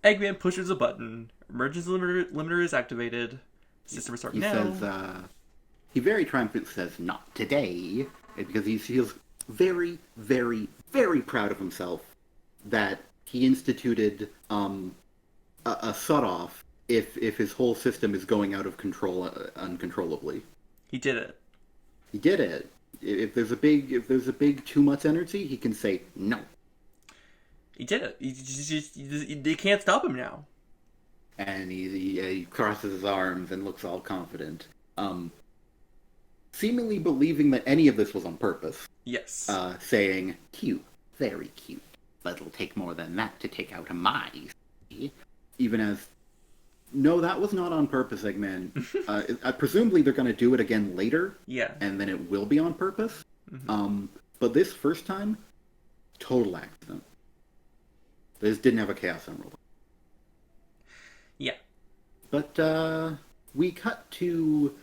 [SPEAKER 1] Eggman pushes a button. Emergency limiter is activated. System restart
[SPEAKER 2] He
[SPEAKER 1] now.
[SPEAKER 2] says, he very triumphantly says, "Not today," because he feels very, very, very proud of himself that he instituted a shut-off if his whole system is going out of control uncontrollably.
[SPEAKER 1] He did it.
[SPEAKER 2] He did it. If there's a big too much energy, he can say no.
[SPEAKER 1] He did it. They can't stop him now.
[SPEAKER 2] And he crosses his arms and looks all confident, seemingly believing that any of this was on purpose.
[SPEAKER 1] Yes.
[SPEAKER 2] Saying, "Cute, very cute, but it'll take more than that to take out a mice." Even as, no, that was not on purpose, Eggman. Presumably they're going to do it again later.
[SPEAKER 1] Yeah.
[SPEAKER 2] And then it will be on purpose.
[SPEAKER 1] Mm-hmm.
[SPEAKER 2] But this first time, total accident. They just didn't have a Chaos Emerald.
[SPEAKER 1] Yeah.
[SPEAKER 2] But we cut to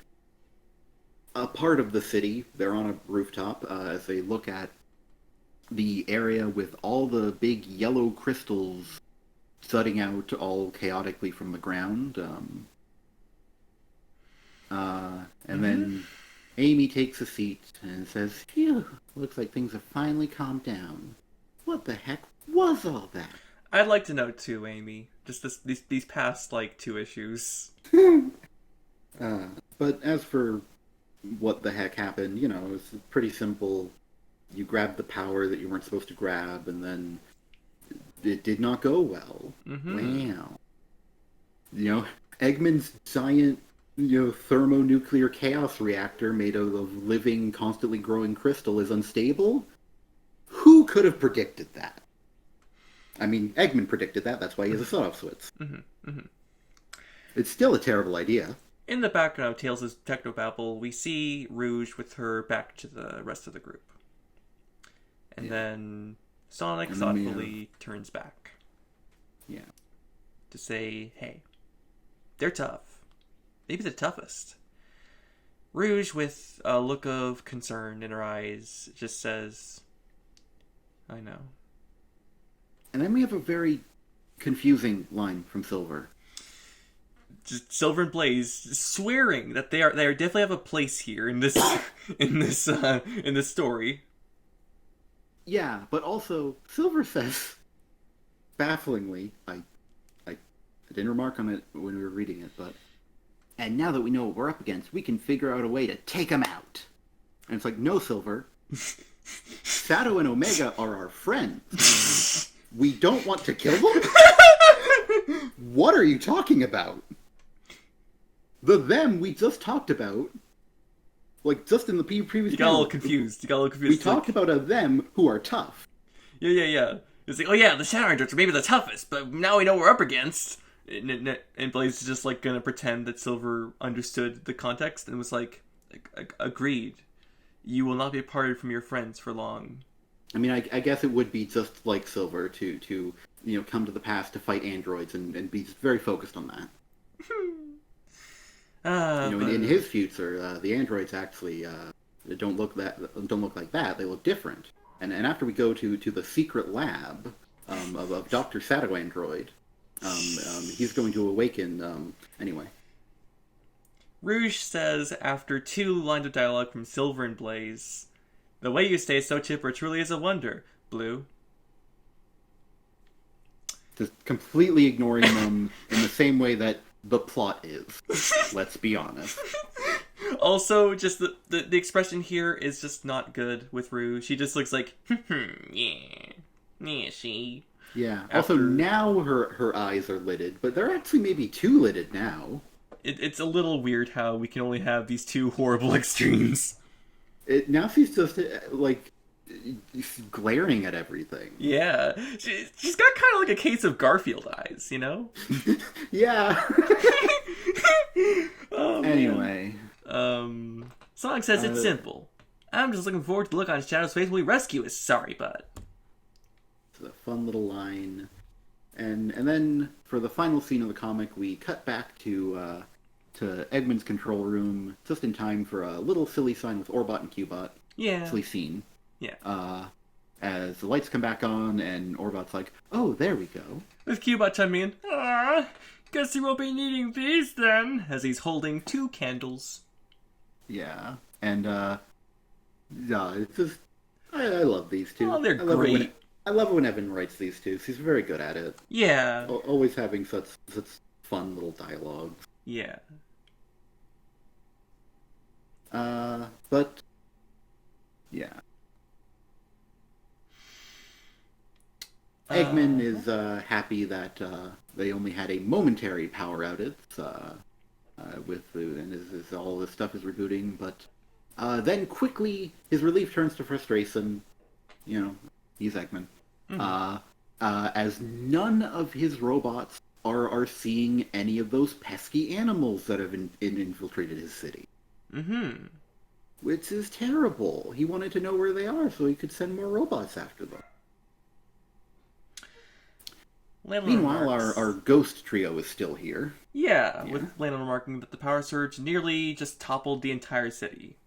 [SPEAKER 2] a part of the city. They're on a rooftop as they look at the area with all the big yellow crystals thudding out all chaotically from the ground. And then Amy takes a seat and says, "Phew, looks like things have finally calmed down. What the heck was all that?"
[SPEAKER 1] I'd like to know too, Amy. Just these past 2 issues.
[SPEAKER 2] But as for what the heck happened, it's pretty simple. You grabbed the power that you weren't supposed to grab, and then it did not go well.
[SPEAKER 1] Mm-hmm.
[SPEAKER 2] Wow. Eggman's giant, thermonuclear chaos reactor made out of living, constantly growing crystal is unstable? Who could have predicted that? I mean, Eggman predicted that. That's why he has a shut-off switch.
[SPEAKER 1] Mm-hmm. Mm-hmm.
[SPEAKER 2] It's still a terrible idea.
[SPEAKER 1] In the background of Tails' technobabble, we see Rouge with her back to the rest of the group. And then Sonic thoughtfully turns back.
[SPEAKER 2] Yeah.
[SPEAKER 1] To say, hey, they're tough. Maybe the toughest. Rouge, with a look of concern in her eyes, just says, I know.
[SPEAKER 2] And then we have a very confusing line from Silver.
[SPEAKER 1] just Silver and Blaze swearing that they definitely have a place here in this in this story.
[SPEAKER 2] Yeah, but also Silver says, bafflingly, I didn't remark on it when we were reading it, but and now that we know what we're up against, we can figure out a way to take them out. And it's like, no, Silver. Shadow and Omega are our friends. We don't want to kill them? What are you talking about? The them we just talked about, like just in the previous.
[SPEAKER 1] You got a little confused.
[SPEAKER 2] We talked about a them who are tough.
[SPEAKER 1] Yeah. It's like, oh yeah, the Shadow Rangers are maybe the toughest, but now we know what we're up against. And Blaze is just like gonna pretend that Silver understood the context and was like, agreed. You will not be parted from your friends for long.
[SPEAKER 2] I mean, I guess it would be just like Silver to come to the past to fight androids and be very focused on that. In his future, the androids actually don't look like that. They look different. And after we go to the secret lab of Dr. Shadow Android, he's going to awaken. Anyway.
[SPEAKER 1] Rouge says, after 2 lines of dialogue from Silver and Blaze, "The way you stay so chipper truly is a wonder, Blue."
[SPEAKER 2] Just completely ignoring them in the same way that the plot is. Let's be honest.
[SPEAKER 1] Also, just the expression here is just not good with Rouge. She just looks like, yeah, she.
[SPEAKER 2] Yeah. Also, now her eyes are lidded, but they're actually maybe 2 lidded now.
[SPEAKER 1] It's a little weird how we can only have these 2 horrible extremes.
[SPEAKER 2] Now she's just, like, glaring at everything.
[SPEAKER 1] Yeah. She's got kind of like a case of Garfield eyes, you know?
[SPEAKER 2] Yeah.
[SPEAKER 1] Oh,
[SPEAKER 2] anyway.
[SPEAKER 1] Sonic says it's simple. I'm just looking forward to the look on Shadow's face when we rescue us. Sorry, bud.
[SPEAKER 2] It's a fun little line. And then, for the final scene of the comic, we cut back to Eggman's control room, just in time for a little silly sign with Orbot and Cubot.
[SPEAKER 1] Yeah.
[SPEAKER 2] Silly scene.
[SPEAKER 1] Yeah.
[SPEAKER 2] As the lights come back on, and Orbot's like, "Oh, there we go."
[SPEAKER 1] With Cubot chiming in, guess he won't be needing these then, as he's holding 2 candles.
[SPEAKER 2] Yeah. And, yeah, it's just, I love these 2.
[SPEAKER 1] Oh, they're great.
[SPEAKER 2] I love it when Evan writes these 2. He's very good at it.
[SPEAKER 1] Yeah.
[SPEAKER 2] Always having such fun little dialogues.
[SPEAKER 1] Yeah.
[SPEAKER 2] But, yeah. Eggman is happy that they only had a momentary power outage and all this stuff is rebooting, but then quickly his relief turns to frustration. He's Eggman. Mm-hmm. As none of his robots are seeing any of those pesky animals that have infiltrated his city.
[SPEAKER 1] Mm-hmm.
[SPEAKER 2] Which is terrible. He wanted to know where they are so he could send more robots after them. Meanwhile, our ghost trio is still here.
[SPEAKER 1] Yeah, with Landon remarking that the power surge nearly just toppled the entire city.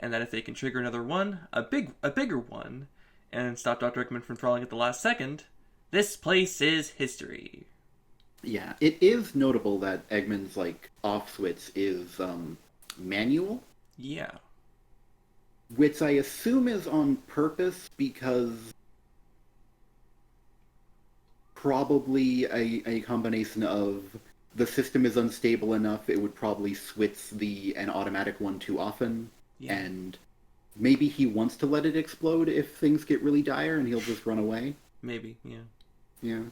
[SPEAKER 1] And that if they can trigger another one, a bigger one, and stop Dr. Eggman from falling at the last second, this place is history.
[SPEAKER 2] Yeah, it is notable that Eggman's, off switch is, manual.
[SPEAKER 1] Yeah.
[SPEAKER 2] Which I assume is on purpose because probably a combination of the system is unstable enough it would probably switch an automatic one too often, and maybe he wants to let it explode if things get really dire and he'll just run away.
[SPEAKER 1] Maybe, yeah.
[SPEAKER 2] Yeah.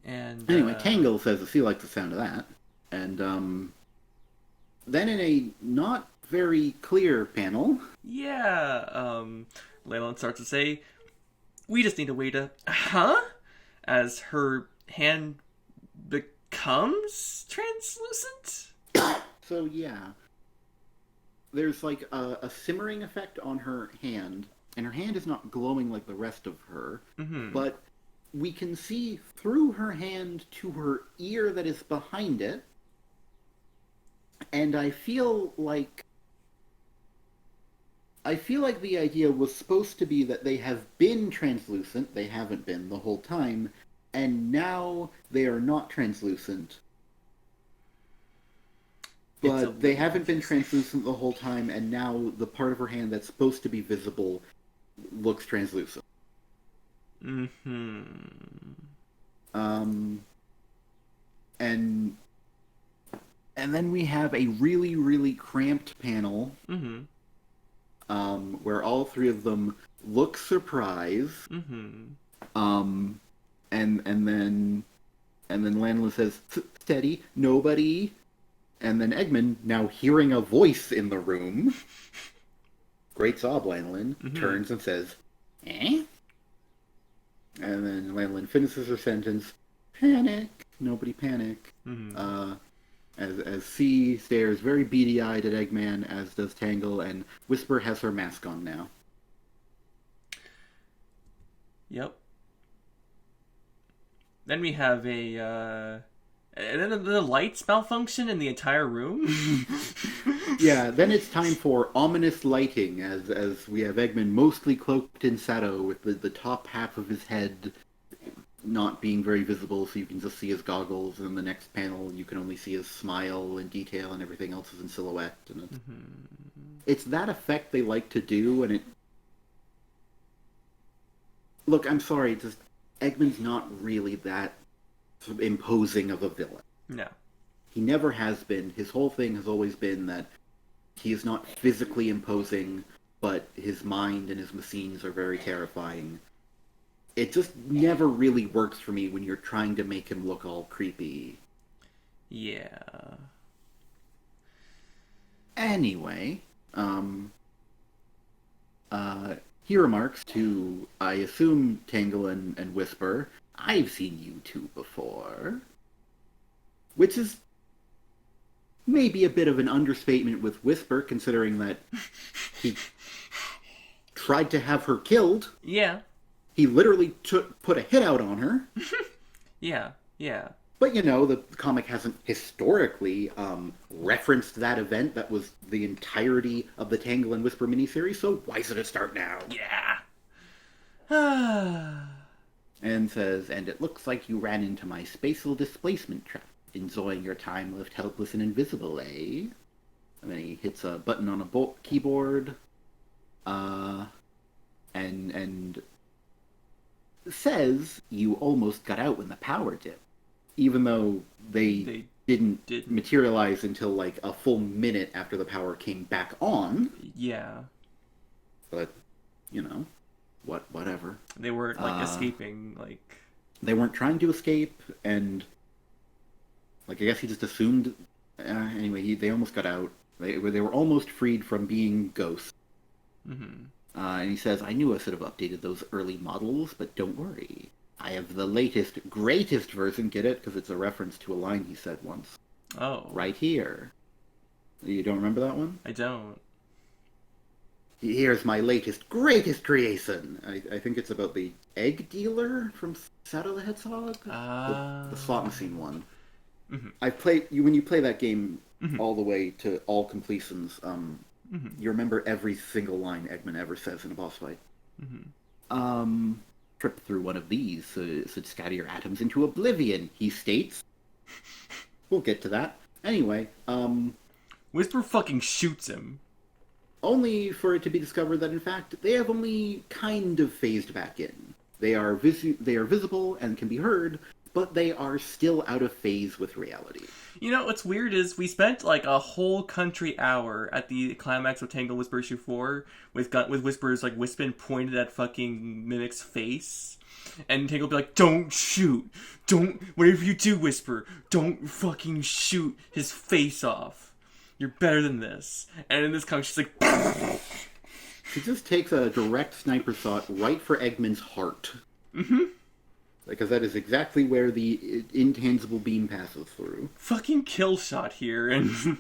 [SPEAKER 1] And
[SPEAKER 2] anyway, Tangle says he likes the sound of that. And then in a not very clear panel...
[SPEAKER 1] Yeah, Leyland starts to say, "We just need a way to..." Huh? As her hand becomes translucent?
[SPEAKER 2] So, yeah. There's, a simmering effect on her hand, and her hand is not glowing like the rest of her, but we can see through her hand to her ear that is behind it, and I feel like the idea was supposed to be that they have been translucent, they haven't been the whole time, and now they are not translucent.
[SPEAKER 1] It's a
[SPEAKER 2] But they
[SPEAKER 1] little
[SPEAKER 2] haven't been
[SPEAKER 1] confusing.
[SPEAKER 2] translucent the whole time, and now the part of her hand that's supposed to be visible looks translucent.
[SPEAKER 1] Mm-hmm.
[SPEAKER 2] Um, and and then we have a really, really cramped panel
[SPEAKER 1] Mm-hmm.
[SPEAKER 2] where all three of them look surprised.
[SPEAKER 1] Mm-hmm.
[SPEAKER 2] Um, and then Lanolin says, "Steady, nobody." And then Eggman, now hearing a voice in the room, great sob, Lanolin,
[SPEAKER 1] Mm-hmm.
[SPEAKER 2] turns and says, "Eh?" And then Lanolin finishes her sentence, "Panic, nobody panic."
[SPEAKER 1] Mm-hmm.
[SPEAKER 2] Uh, as C stares very beady-eyed at Eggman, as does Tangle, and Whisper has her mask on now.
[SPEAKER 1] Yep. Then we have and then the lights malfunction in the entire room.
[SPEAKER 2] Yeah, then it's time for ominous lighting, as we have Eggman mostly cloaked in shadow, with the top half of his head not being very visible, so you can just see his goggles. And in the next panel, you can only see his smile in detail, and everything else is in silhouette. And it's that effect they like to do, and it. Look, I'm sorry, just Eggman's not really that imposing of a villain.
[SPEAKER 1] No.
[SPEAKER 2] He never has been. His whole thing has always been that he is not physically imposing, but his mind and his machines are very terrifying. It just never really works for me when you're trying to make him look all creepy.
[SPEAKER 1] Yeah.
[SPEAKER 2] Anyway, he remarks to, I assume, Tangle and Whisper, "I've seen you two before." Which is maybe a bit of an understatement with Whisper, considering that he tried to have her killed.
[SPEAKER 1] Yeah.
[SPEAKER 2] He literally put a hit out on her.
[SPEAKER 1] Yeah. Yeah.
[SPEAKER 2] But the comic hasn't historically referenced that event that was the entirety of the Tangle and Whisper miniseries, so why should it start now?
[SPEAKER 1] Yeah.
[SPEAKER 2] And says, "And it looks like you ran into my spatial displacement trap. Enjoying your time left helpless and invisible, eh?" And then he hits a button on a keyboard, and says, "You almost got out when the power dipped," even though they
[SPEAKER 1] They
[SPEAKER 2] didn't
[SPEAKER 1] didn't.
[SPEAKER 2] materialize until like a full minute after the power came back on.
[SPEAKER 1] Yeah.
[SPEAKER 2] But whatever.
[SPEAKER 1] They weren't like escaping. Like.
[SPEAKER 2] They weren't trying to escape, and I guess he just assumed. Anyway, they almost got out. They were almost freed from being ghosts.
[SPEAKER 1] Mm-hmm.
[SPEAKER 2] And he says, "I knew I should have updated those early models, but don't worry. I have the latest, greatest version." Get it? Because it's a reference to a line he said once.
[SPEAKER 1] Oh.
[SPEAKER 2] Right here. You don't remember that one?
[SPEAKER 1] I don't.
[SPEAKER 2] "Here's my latest, greatest creation." I think it's about the egg dealer from Shadow the Hedgehog, the slot machine one.
[SPEAKER 1] Mm-hmm.
[SPEAKER 2] I've played you when you play that game
[SPEAKER 1] Mm-hmm.
[SPEAKER 2] all the way to all completions.
[SPEAKER 1] Mm-hmm.
[SPEAKER 2] You remember every single line Eggman ever says in a boss fight.
[SPEAKER 1] Mm-hmm.
[SPEAKER 2] "Trip through one of these should scatter your atoms into oblivion," he states. We'll get to that. Anyway,
[SPEAKER 1] Whisper fucking shoots him.
[SPEAKER 2] only for it to be discovered that in fact they have only kind of phased back in. They are visible and can be heard, but they are still out of phase with reality.
[SPEAKER 1] You know what's weird is we spent like a whole country hour at the climax of Tangle Whisper issue 4 with Whisper's like Wispin pointed at fucking Mimic's face. And Tangle be like, "Don't shoot! Don't, whatever you do, Whisper, don't fucking shoot his face off. You're better than this." And in this comic, she's like,
[SPEAKER 2] She just takes a direct sniper shot right for Eggman's heart.
[SPEAKER 1] mm-hmm.
[SPEAKER 2] Because that is exactly where the intangible beam passes through.
[SPEAKER 1] Fucking kill shot here, and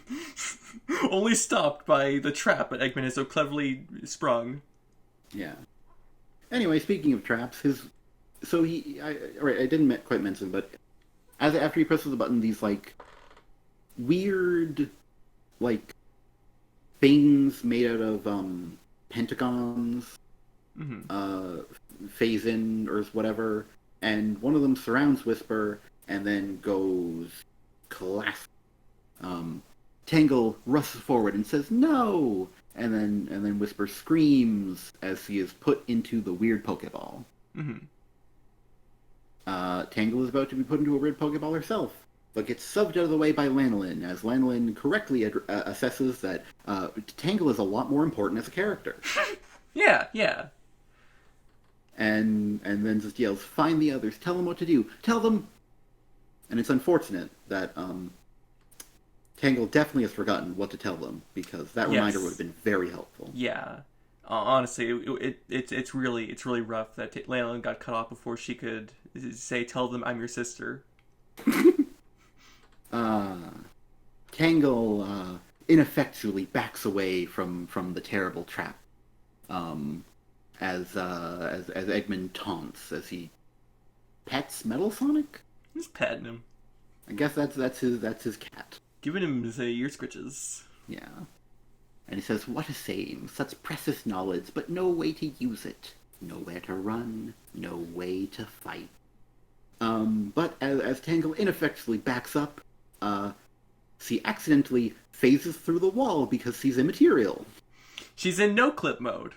[SPEAKER 1] only stopped by the trap that Eggman has so cleverly sprung.
[SPEAKER 2] Yeah. Anyway, speaking of traps, I didn't quite mention, but after he presses the button, these like weird, like things made out of pentagons,
[SPEAKER 1] Mm-hmm.
[SPEAKER 2] phase in or whatever, and one of them surrounds Whisper and then goes collapse. Tangle rushes forward and says no, and then Whisper screams as he is put into the weird Pokeball.
[SPEAKER 1] Mm-hmm.
[SPEAKER 2] Tangle is about to be put into a weird Pokeball herself, but gets shoved out of the way by Lanolin, as Lanolin correctly assesses that Tangle is a lot more important as a character.
[SPEAKER 1] Yeah.
[SPEAKER 2] And then just yells, "Find the others, tell them what to do, tell them!" And it's unfortunate that Tangle definitely has forgotten what to tell them, because that reminder would have been very helpful.
[SPEAKER 1] Yeah. Honestly, it's really rough that Lanolin got cut off before she could say, "Tell them I'm your sister."
[SPEAKER 2] Tangle ineffectually backs away from the terrible trap, as Eggman taunts as he pets Metal Sonic.
[SPEAKER 1] He's petting him.
[SPEAKER 2] I guess that's his cat.
[SPEAKER 1] Giving him his ear scritches.
[SPEAKER 2] Yeah. And he says, "What a shame, such precious knowledge, but no way to use it. Nowhere to run, no way to fight." But as Tangle ineffectually backs up, she accidentally phases through the wall because she's immaterial.
[SPEAKER 1] She's in no-clip mode.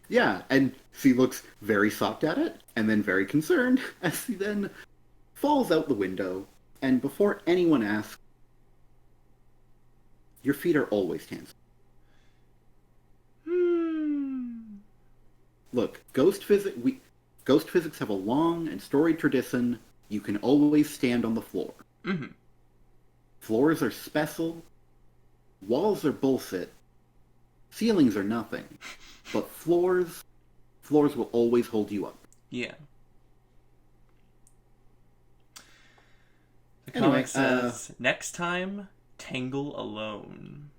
[SPEAKER 2] Yeah, and she looks very shocked at it, and then very concerned, as she then falls out the window, and before anyone asks, "Your feet are always tangled." Look, ghost physics have a long and storied tradition. You can always stand on the floor.
[SPEAKER 1] Mm-hmm.
[SPEAKER 2] Floors are special. Walls are bullshit. Ceilings are nothing. But floors will always hold you up.
[SPEAKER 1] Yeah. The
[SPEAKER 2] Anyway,
[SPEAKER 1] comic says, next time, Tangle alone.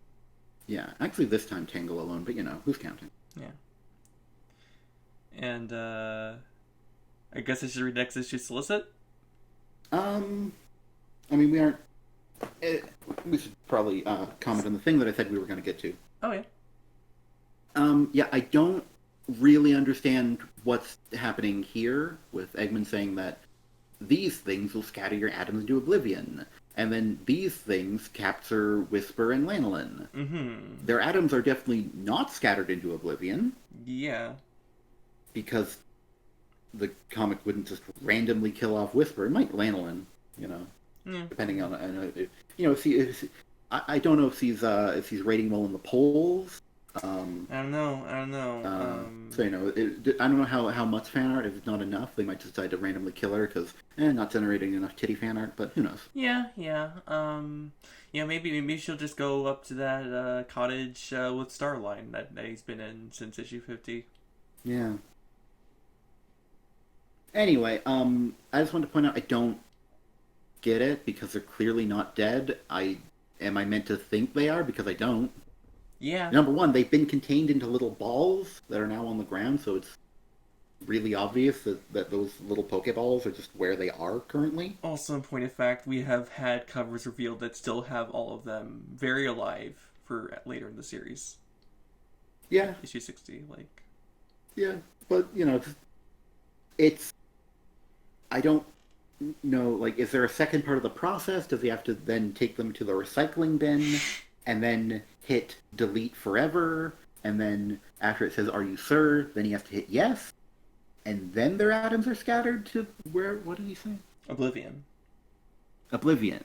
[SPEAKER 2] Yeah, actually this time Tangle alone, but who's counting?
[SPEAKER 1] Yeah. And, I guess I should read next issue solicit?
[SPEAKER 2] I mean, we aren't... we should probably comment on the thing that I said we were going to get to.
[SPEAKER 1] Oh, yeah.
[SPEAKER 2] Yeah, I don't really understand what's happening here with Eggman saying that these things will scatter your atoms into oblivion, and then these things capture Whisper and Lanolin.
[SPEAKER 1] Mm-hmm.
[SPEAKER 2] Their atoms are definitely not scattered into oblivion.
[SPEAKER 1] Yeah. Because
[SPEAKER 2] the comic wouldn't just randomly kill off Whisper. It might Lanolin, depending on I don't know if she's rating well in the polls.
[SPEAKER 1] I don't know.
[SPEAKER 2] So I don't know how much fan art. If it's not enough, they might decide to randomly kill her because not generating enough titty fan art. But who knows?
[SPEAKER 1] Yeah. Maybe she'll just go up to that cottage with Starline that he's been in since issue 50.
[SPEAKER 2] Yeah. Anyway, I just wanted to point out I don't get it because they're clearly not dead. Am I meant to think they are? Because I don't.
[SPEAKER 1] Yeah.
[SPEAKER 2] Number one, they've been contained into little balls that are now on the ground, so it's really obvious that those little Pokeballs are just where they are currently.
[SPEAKER 1] Also, in point of fact, we have had covers revealed that still have all of them very alive for later in the series.
[SPEAKER 2] Yeah.
[SPEAKER 1] Issue 60,
[SPEAKER 2] Yeah, but, it's... I don't know, is there a second part of the process? Does he have to then take them to the recycling bin and then hit delete forever? And then after it says, "Are you sure?" then he has to hit yes? And then their atoms are scattered to where? What did he say?
[SPEAKER 1] Oblivion.
[SPEAKER 2] Oblivion.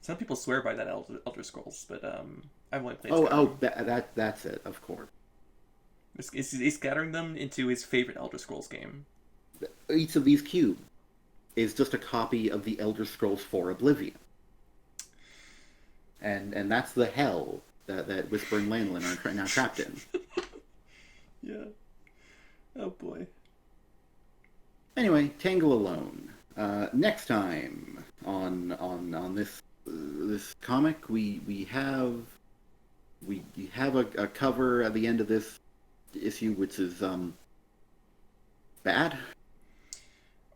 [SPEAKER 1] Some people swear by that Elder Scrolls, but I've only played.
[SPEAKER 2] That's it. Of course.
[SPEAKER 1] He's scattering them into his favorite Elder Scrolls game.
[SPEAKER 2] Each of these cubes is just a copy of the Elder Scrolls 4 Oblivion, and that's the hell that Whisper and Lanolin are now trapped in.
[SPEAKER 1] Yeah. Oh boy.
[SPEAKER 2] Anyway, Tangle alone. Next time on this comic, we have a cover at the end of this issue, which is bad.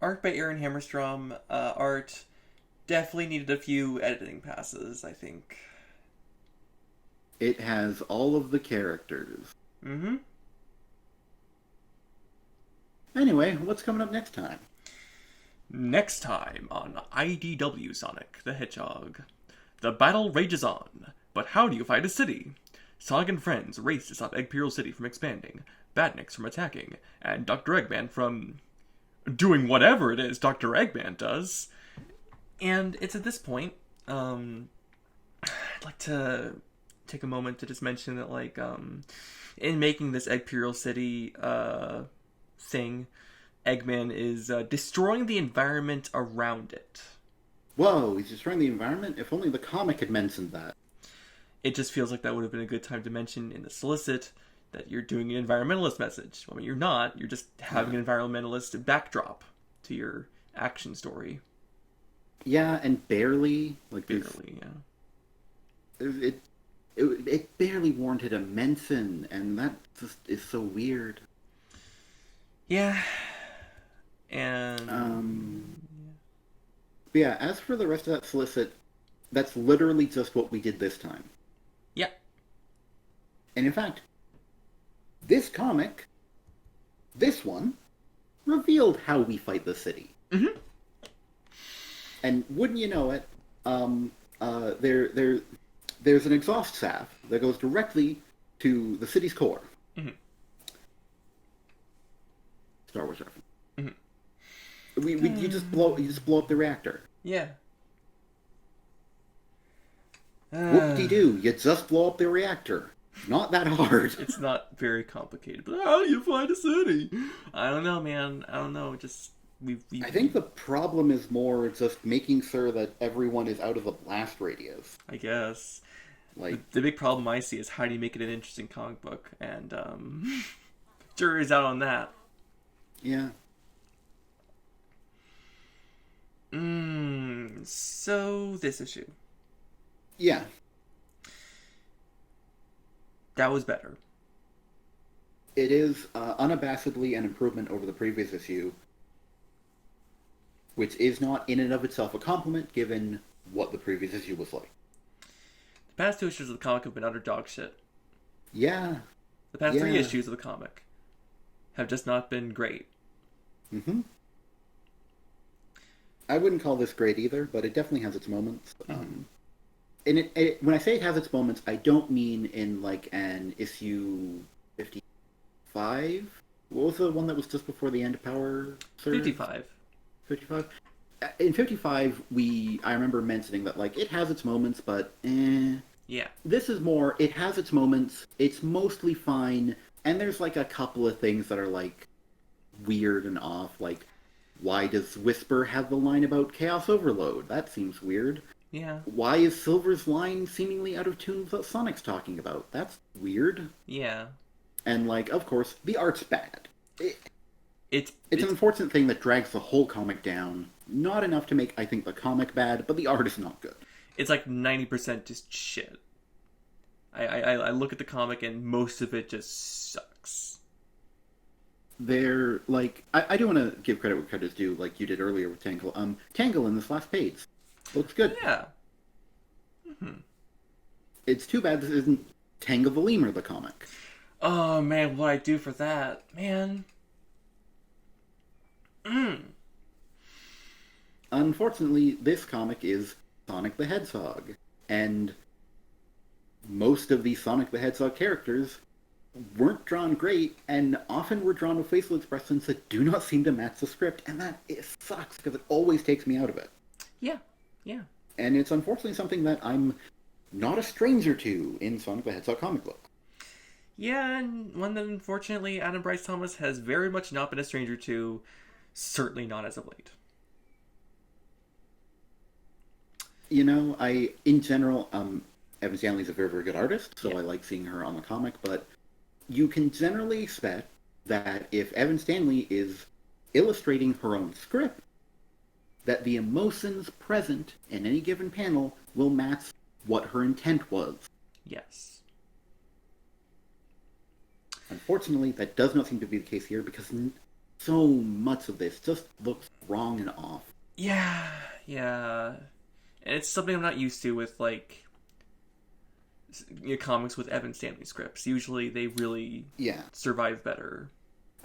[SPEAKER 1] Art by Aaron Hammerstrom. Art definitely needed a few editing passes, I think.
[SPEAKER 2] It has all of the characters.
[SPEAKER 1] Mm-hmm.
[SPEAKER 2] Anyway, what's coming up next time?
[SPEAKER 1] Next time on IDW Sonic the Hedgehog. The battle rages on, but how do you fight a city? Sonic and friends race to stop Imperial City from expanding, Badniks from attacking, and Dr. Eggman from doing whatever it is Dr. Eggman does. And it's at this point, I'd like to take a moment to just mention that, like, in making this Imperial City thing, Eggman is destroying the environment around it.
[SPEAKER 2] Whoa, he's destroying the environment? If only the comic had mentioned that.
[SPEAKER 1] It just feels like that would have been a good time to mention in the solicit that you're doing an environmentalist message. I mean, you're not. You're just having an environmentalist backdrop to your action story.
[SPEAKER 2] Yeah, and barely. Like
[SPEAKER 1] Barely, yeah.
[SPEAKER 2] It barely warranted a mention, and that just is so weird.
[SPEAKER 1] Yeah. And...
[SPEAKER 2] But yeah, as for the rest of that solicit, that's literally just what we did this time.
[SPEAKER 1] Yeah.
[SPEAKER 2] And in fact, this comic, this one, revealed how we fight the city.
[SPEAKER 1] Mm-hmm.
[SPEAKER 2] And wouldn't you know it, there's an exhaust shaft that goes directly to the city's core.
[SPEAKER 1] Mm-hmm.
[SPEAKER 2] Star Wars reference.
[SPEAKER 1] Mm-hmm.
[SPEAKER 2] You just blow up the reactor.
[SPEAKER 1] Yeah.
[SPEAKER 2] Whoop-de-doo, you just blow up the reactor. Not that hard.
[SPEAKER 1] It's not very complicated, but how do you find a city? I don't know, man. I don't know. Just
[SPEAKER 2] I think the problem is more just making sure that everyone is out of the blast radius.
[SPEAKER 1] I guess.
[SPEAKER 2] Like
[SPEAKER 1] the big problem I see is how do you make it an interesting comic book, and jury's out on that.
[SPEAKER 2] Yeah.
[SPEAKER 1] So this issue.
[SPEAKER 2] Yeah.
[SPEAKER 1] That was better.
[SPEAKER 2] It is unabashedly an improvement over the previous issue, which is not in and of itself a compliment given what the previous issue was like.
[SPEAKER 1] The past two issues of the comic have been utter dog shit.
[SPEAKER 2] Yeah.
[SPEAKER 1] The past three issues of the comic have just not been great.
[SPEAKER 2] Mm-hmm. I wouldn't call this great either, but it definitely has its moments.
[SPEAKER 1] Mm-hmm.
[SPEAKER 2] And when I say it has its moments, I don't mean in like an issue 55. What was the one that was just before the end power surge?
[SPEAKER 1] 55.
[SPEAKER 2] 55. In 55, I remember mentioning that like it has its moments, but
[SPEAKER 1] Yeah.
[SPEAKER 2] This is more. It has its moments. It's mostly fine, and there's like a couple of things that are like weird and off. Like, why does Whisper have the line about chaos overload? That seems weird.
[SPEAKER 1] Yeah.
[SPEAKER 2] Why is Silver's line seemingly out of tune with what Sonic's talking about? That's weird.
[SPEAKER 1] Yeah.
[SPEAKER 2] And, like, of course, the art's bad.
[SPEAKER 1] It's
[SPEAKER 2] an unfortunate thing that drags the whole comic down. Not enough to make, I think, the comic bad, but the art is not good.
[SPEAKER 1] It's like 90% just shit. I look at the comic and most of it just sucks.
[SPEAKER 2] They're, like... I do want to give credit where credit is due, like you did earlier with Tangle. Tangle in this last page. Looks good.
[SPEAKER 1] Yeah. Mm-hmm.
[SPEAKER 2] It's too bad this isn't Tangle the Lemur, the comic.
[SPEAKER 1] Oh, man, what I do for that? Man.
[SPEAKER 2] Unfortunately, this comic is Sonic the Hedgehog. And most of the Sonic the Hedgehog characters weren't drawn great, and often were drawn with facial expressions that do not seem to match the script, and it sucks, because it always takes me out of it.
[SPEAKER 1] Yeah. Yeah.
[SPEAKER 2] And it's unfortunately something that I'm not a stranger to in Sonic the Hedgehog comic book.
[SPEAKER 1] Yeah, and one that unfortunately Adam Bryce Thomas has very much not been a stranger to, certainly not as of late.
[SPEAKER 2] You know, in general, Evan Stanley's a very, very good artist, so
[SPEAKER 1] Yeah.
[SPEAKER 2] I like seeing her on the comic, but you can generally expect that if Evan Stanley is illustrating her own script, that the emotions present in any given panel will match what her intent was.
[SPEAKER 1] Yes.
[SPEAKER 2] Unfortunately, that does not seem to be the case here, because so much of this just looks wrong and off.
[SPEAKER 1] Yeah. And it's something I'm not used to with, like, comics with Evan Stanley scripts. Usually they really survive better.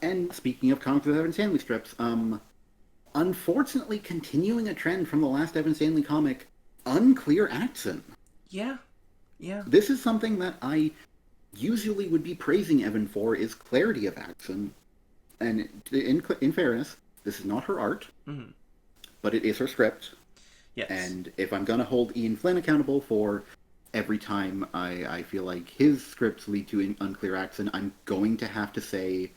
[SPEAKER 2] And speaking of comics with Evan Stanley strips, unfortunately continuing a trend from the last Evan Stanley comic, unclear accent.
[SPEAKER 1] Yeah, yeah.
[SPEAKER 2] This is something that I usually would be praising Evan for, is clarity of accent. And in fairness, this is not her art,
[SPEAKER 1] Mm-hmm.
[SPEAKER 2] but it is her script.
[SPEAKER 1] Yes.
[SPEAKER 2] And if I'm going to hold Ian Flynn accountable for every time I feel like his scripts lead to unclear accent, I'm going to have to say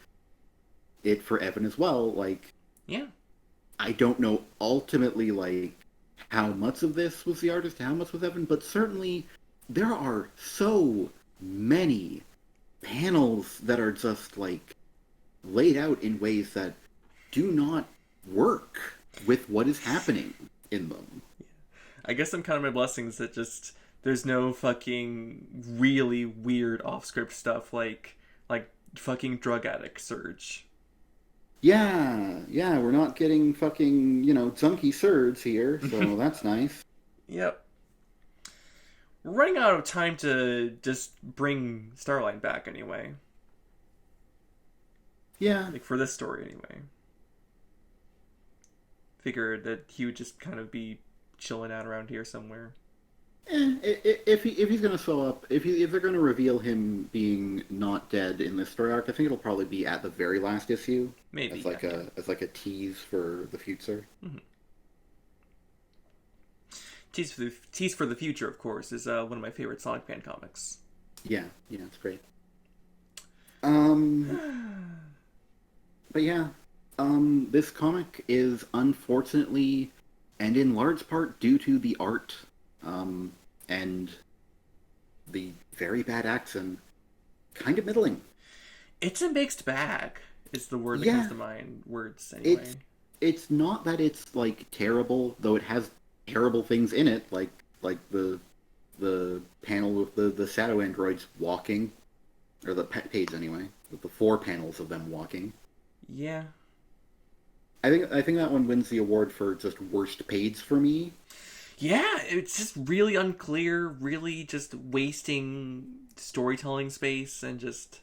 [SPEAKER 2] it for Evan as well. Like,
[SPEAKER 1] Yeah.
[SPEAKER 2] I don't know ultimately, like, how much of this was the artist, how much was Evan, but certainly there are so many panels that are just, like, laid out in ways that do not work with what is happening in them.
[SPEAKER 1] I guess I'm counting my blessings that just there's no fucking really weird off script stuff like fucking drug addict Surge.
[SPEAKER 2] Yeah, we're not getting fucking, junky surds here, so that's nice.
[SPEAKER 1] Yep. We're running out of time to just bring Starline back anyway.
[SPEAKER 2] Yeah,
[SPEAKER 1] Like for this story anyway. Figured that he would just kind of be chilling out around here somewhere.
[SPEAKER 2] if he's gonna show up, if they're gonna reveal him being not dead in this story arc, I think it'll probably be at the very last issue,
[SPEAKER 1] Maybe.
[SPEAKER 2] as like a tease for the future.
[SPEAKER 1] Mm-hmm. Tease for the Future, of course, is one of my favorite Sonic fan comics.
[SPEAKER 2] Yeah, it's great. Um, but yeah, this comic is unfortunately, and in large part due to the art, and the very bad accent, kind of middling.
[SPEAKER 1] It's a mixed bag. Is the word that
[SPEAKER 2] Yeah,
[SPEAKER 1] comes to mind. Words anyway.
[SPEAKER 2] it's not that it's like terrible, though it has terrible things in it, like the panel with the shadow androids walking, or the page anyway, with the 4 panels of them walking.
[SPEAKER 1] Yeah.
[SPEAKER 2] I think that one wins the award for just worst page for me.
[SPEAKER 1] Yeah, it's just really unclear, really just wasting storytelling space and just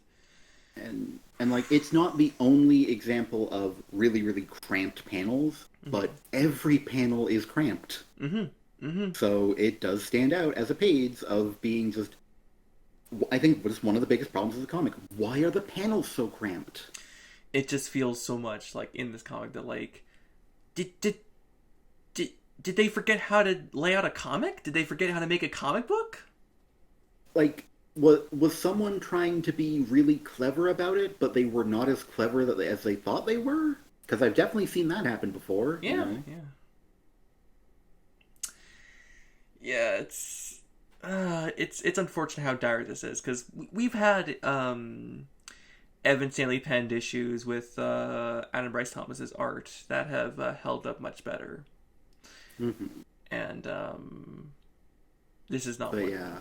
[SPEAKER 2] And like, it's not the only example of really really cramped panels, but every panel is cramped.
[SPEAKER 1] mm-hmm. Mm-hmm.
[SPEAKER 2] So it does stand out as a page of being just, I think, just one of the biggest problems of the comic. Why are the panels so cramped?
[SPEAKER 1] It just feels so much like in this comic that like did did did did they forget how to lay out a comic? Did they forget how to make a comic book?
[SPEAKER 2] Like, was someone trying to be really clever about it, but they were not as clever as they thought they were? Because I've definitely seen that happen before.
[SPEAKER 1] Yeah, yeah. Yeah, it's unfortunate how dire this is because we've had Evan Stanley penned issues with Adam Bryce Thomas's art that have held up much better,
[SPEAKER 2] Mm-hmm.
[SPEAKER 1] and this is not
[SPEAKER 2] But
[SPEAKER 1] one.
[SPEAKER 2] yeah,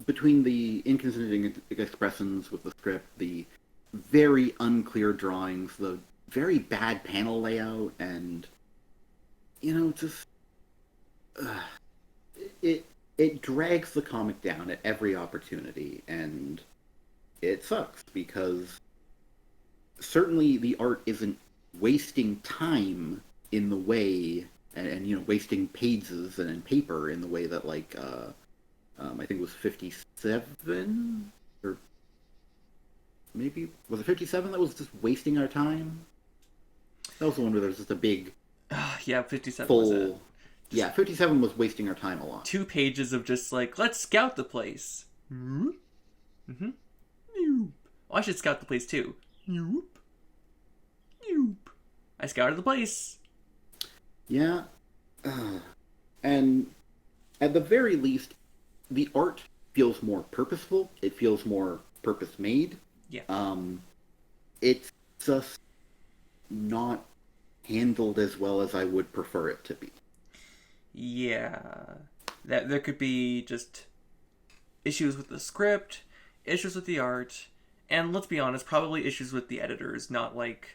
[SPEAKER 2] between the inconsistent expressions with the script, the very unclear drawings, the very bad panel layout, and just uh, it drags the comic down at every opportunity, and it sucks because certainly the art isn't wasting time in the way, and wasting pages and paper in the way that, like, I think it was 57, or maybe was it 57 that was just wasting our time. That was the one where there was just a big
[SPEAKER 1] Yeah, 57 was it.
[SPEAKER 2] full. Yeah, 57 was wasting our time a lot.
[SPEAKER 1] 2 pages of just like let's scout the place. Mm-hmm. Nope. Oh, I should scout the place too. Nope. Nope. I scouted the place.
[SPEAKER 2] Yeah, and at the very least, the art feels more purposeful. It feels more purpose made.
[SPEAKER 1] Yeah.
[SPEAKER 2] It's just not handled as well as I would prefer it to be.
[SPEAKER 1] Yeah. That there could be just issues with the script, issues with the art, and let's be honest, probably issues with the editors, not like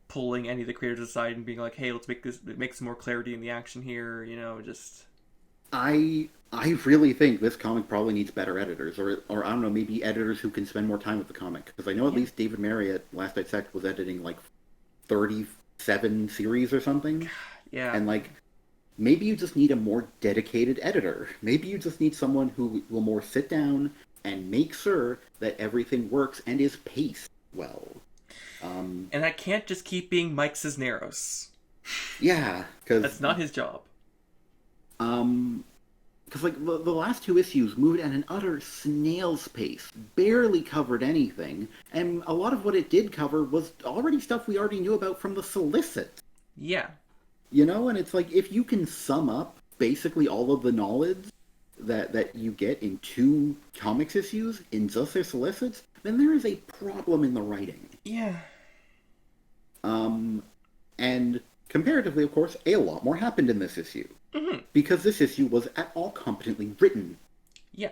[SPEAKER 1] pulling any of the creators aside and being like, "Hey, let's make some more clarity in the action here." Just
[SPEAKER 2] I really think this comic probably needs better editors, or I don't know, maybe editors who can spend more time with the comic. Because I know at least David Marriott, last I checked, was editing like 30 7 series or something.
[SPEAKER 1] Yeah.
[SPEAKER 2] And like, maybe you just need a more dedicated editor. Maybe you just need someone who will more sit down and make sure that everything works and is paced well.
[SPEAKER 1] And that can't just keep being Mike Cisneros.
[SPEAKER 2] Yeah, because
[SPEAKER 1] That's not his job.
[SPEAKER 2] um, like the last 2 issues moved at an utter snail's pace, barely covered anything, and a lot of what it did cover was already stuff we already knew about from the solicit.
[SPEAKER 1] Yeah.
[SPEAKER 2] You know, and it's like if you can sum up basically all of the knowledge that you get in 2 comics issues in just their solicits, then there is a problem in the writing.
[SPEAKER 1] Yeah.
[SPEAKER 2] And comparatively, of course, a lot more happened in this issue.
[SPEAKER 1] Mm-hmm.
[SPEAKER 2] Because this issue was at all competently written.
[SPEAKER 1] Yeah.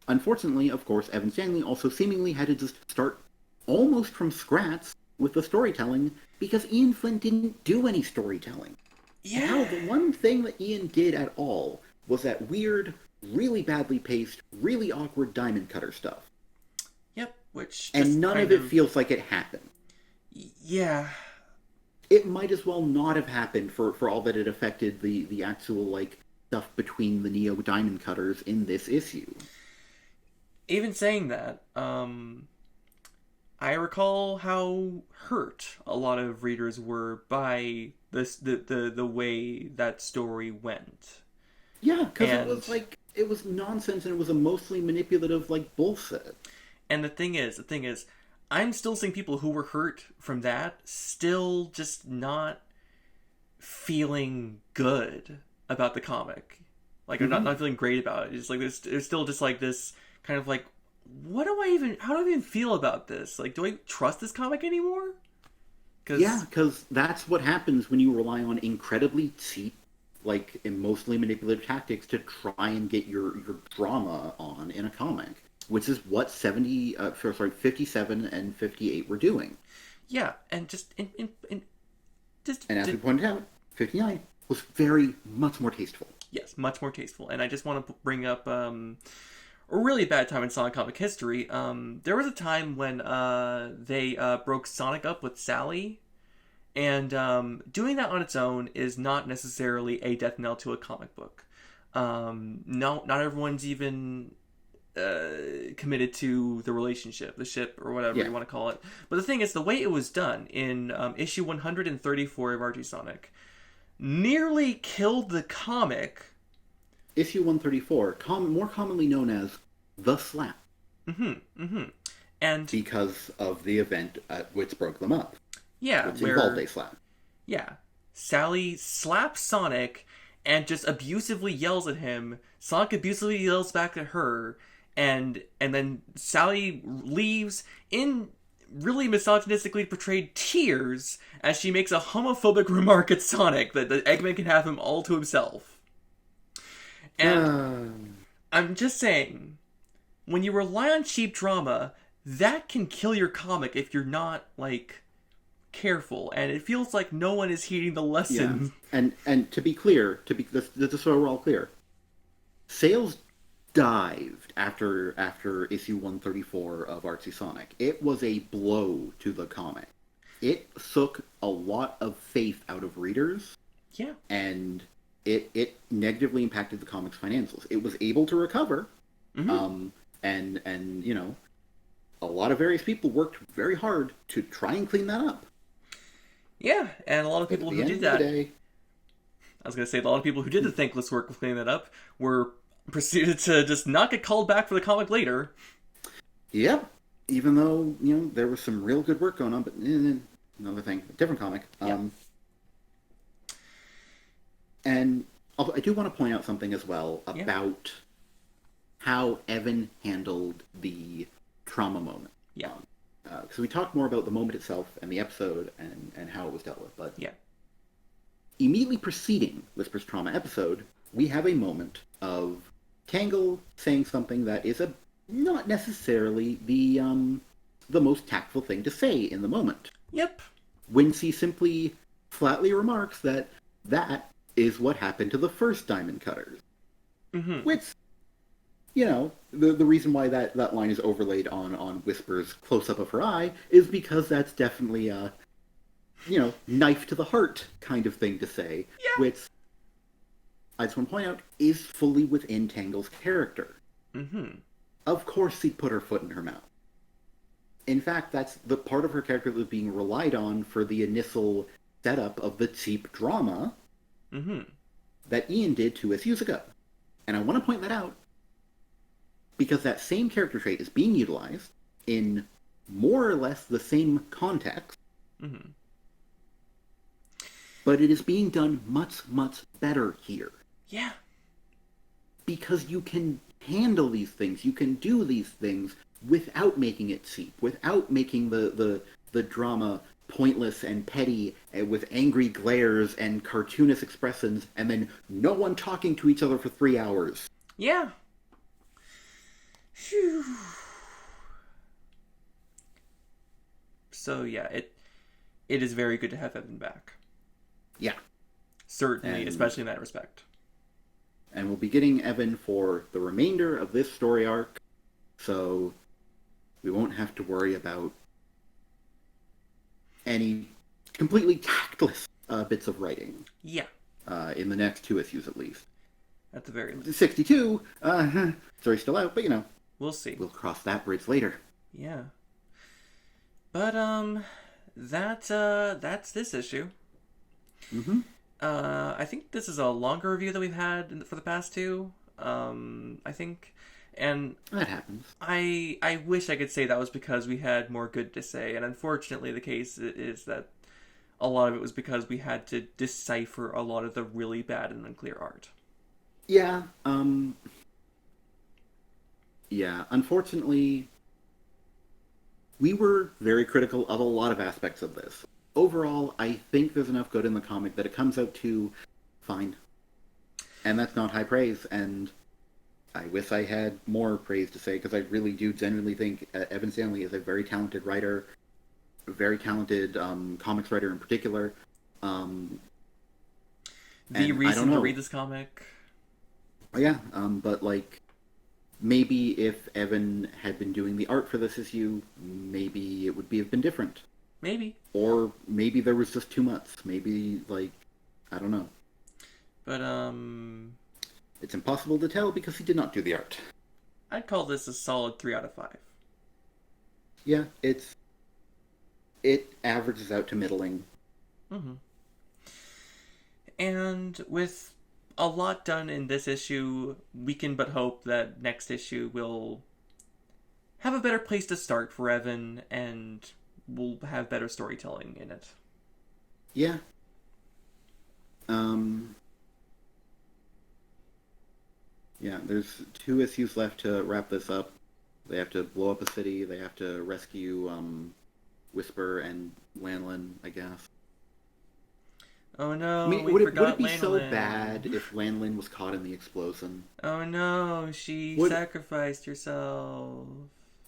[SPEAKER 2] Unfortunately, of course, Evan Stanley also seemingly had to just start almost from scratch with the storytelling because Ian Flynn didn't do any storytelling.
[SPEAKER 1] Yeah.
[SPEAKER 2] Hell, the one thing that Ian did at all was that weird, really badly paced, really awkward diamond cutter stuff.
[SPEAKER 1] Yep. Which
[SPEAKER 2] and none of it feels like it happened.
[SPEAKER 1] Yeah.
[SPEAKER 2] It might as well not have happened for all that it affected the actual, like, stuff between the Neo Diamond Cutters in this issue.
[SPEAKER 1] Even saying that, I recall how hurt a lot of readers were by the way that story went.
[SPEAKER 2] Yeah, because it was nonsense and it was a mostly manipulative, like, bullshit.
[SPEAKER 1] And the thing is, I'm still seeing people who were hurt from that still just not feeling good about the comic. Like,
[SPEAKER 2] Mm-hmm.
[SPEAKER 1] not feeling great about it. It's like there's still just like this kind of like, how do I even feel about this? Like, do I trust this comic anymore?
[SPEAKER 2] Yeah, because that's what happens when you rely on incredibly cheap, like, emotionally manipulative tactics to try and get your drama on in a comic. Which is what 57 and 58 were doing.
[SPEAKER 1] Yeah, and
[SPEAKER 2] and as we pointed out, 59 was very much more tasteful.
[SPEAKER 1] Yes, much more tasteful. And I just want to bring up a really bad time in Sonic comic history. There was a time when they broke Sonic up with Sally, and doing that on its own is not necessarily a death knell to a comic book. No, not everyone's even committed to the relationship, the ship, or whatever you want to call it. But the thing is, the way it was done in issue 134 of Archie Sonic nearly killed the comic.
[SPEAKER 2] Issue 134, more commonly known as The Slap.
[SPEAKER 1] And
[SPEAKER 2] because of the event which broke them up.
[SPEAKER 1] Yeah,
[SPEAKER 2] which involved a slap.
[SPEAKER 1] Yeah. Sally slaps Sonic and just abusively yells at him. Sonic abusively yells back at her. And then Sally leaves in really misogynistically portrayed tears as she makes a homophobic remark at Sonic that Eggman can have him all to himself. And I'm just saying, when you rely on cheap drama, that can kill your comic if you're not, like, careful. And it feels like no one is heeding the lesson.
[SPEAKER 2] Yeah. And to be clear, just so we're all clear, sales dived after issue 134 of Archie Sonic. It was a blow to the comic. It took a lot of faith out of readers.
[SPEAKER 1] Yeah.
[SPEAKER 2] And it negatively impacted the comic's financials. It was able to recover. And you know, a lot of various people worked very hard to try and clean that up.
[SPEAKER 1] Yeah, and a lot of people who did that. I was going to say, a lot of people who did the thankless work of cleaning that up were proceeded to just not get called back for the comic later.
[SPEAKER 2] Yep. Even though, you know, there was some real good work going on, but another thing, different comic. And I do want to point out something as well about how Evan handled the trauma moment.
[SPEAKER 1] Yeah.
[SPEAKER 2] Because we talked more about the moment itself and the episode and how it was dealt with, but immediately preceding Whisper's trauma episode, we have a moment of Kangol saying something that is not necessarily the most tactful thing to say in the moment.
[SPEAKER 1] Yep.
[SPEAKER 2] When she simply flatly remarks that is what happened to the first Diamond Cutters. Which, you know, the reason why that line is overlaid on Whisper's close-up of her eye is because that's definitely knife to the heart kind of thing to say,
[SPEAKER 1] Yeah.
[SPEAKER 2] which I just want to point out is fully within Tangle's character.
[SPEAKER 1] Mm-hmm.
[SPEAKER 2] Of course he'd put her foot in her mouth. In fact, that's the part of her character that was being relied on for the initial setup of the cheap drama
[SPEAKER 1] Mm-hmm.
[SPEAKER 2] that Ian did 2 issues ago. And I want to point that out because that same character trait is being utilized in more or less the same context,
[SPEAKER 1] Mm-hmm.
[SPEAKER 2] but it is being done much, much better here.
[SPEAKER 1] Yeah.
[SPEAKER 2] Because you can handle these things, you can do these things without making it cheap, without making the drama pointless and petty with angry glares and cartoonist expressions, and then no one talking to each other for 3 hours.
[SPEAKER 1] Yeah. Phew. So yeah, it is very good to have Evan back.
[SPEAKER 2] Yeah.
[SPEAKER 1] Certainly, especially in that respect.
[SPEAKER 2] And we'll be getting Evan for the remainder of this story arc, so we won't have to worry about any completely tactless bits of writing.
[SPEAKER 1] Yeah.
[SPEAKER 2] In the next 2 issues, at least.
[SPEAKER 1] At the very least.
[SPEAKER 2] 62, story's still out, but
[SPEAKER 1] we'll see.
[SPEAKER 2] We'll cross that bridge later.
[SPEAKER 1] Yeah. But that's this issue.
[SPEAKER 2] Mm-hmm.
[SPEAKER 1] I think this is a longer review than we've had for the past two. I think, and
[SPEAKER 2] That happens.
[SPEAKER 1] I wish I could say that was because we had more good to say, and unfortunately, the case is that a lot of it was because we had to decipher a lot of the really bad and unclear art.
[SPEAKER 2] Yeah. Yeah. Unfortunately, we were very critical of a lot of aspects of this. Overall, I think there's enough good in the comic that it comes out to fine. And that's not high praise, and I wish I had more praise to say, because I really do genuinely think Evan Stanley is a very talented writer, a very talented comics writer in particular.
[SPEAKER 1] The reason to read this comic?
[SPEAKER 2] Yeah, but maybe if Evan had been doing the art for this issue, maybe it would have been different.
[SPEAKER 1] Maybe.
[SPEAKER 2] Or maybe there was just too much. Maybe, I don't know.
[SPEAKER 1] But,
[SPEAKER 2] It's impossible to tell because he did not do the art.
[SPEAKER 1] I'd call this a solid 3 out of 5.
[SPEAKER 2] Yeah, it averages out to middling.
[SPEAKER 1] Mm-hmm. And with a lot done in this issue, we can but hope that next issue will have a better place to start for Evan, and we'll have better storytelling in it.
[SPEAKER 2] Yeah. Yeah, there's 2 issues left to wrap this up. They have to blow up a city, they have to rescue Whisper and Lanolin, I guess.
[SPEAKER 1] Oh no,
[SPEAKER 2] would it be
[SPEAKER 1] Lanolin.
[SPEAKER 2] so bad if Lanolin was caught in the explosion?
[SPEAKER 1] Oh no, she sacrificed herself.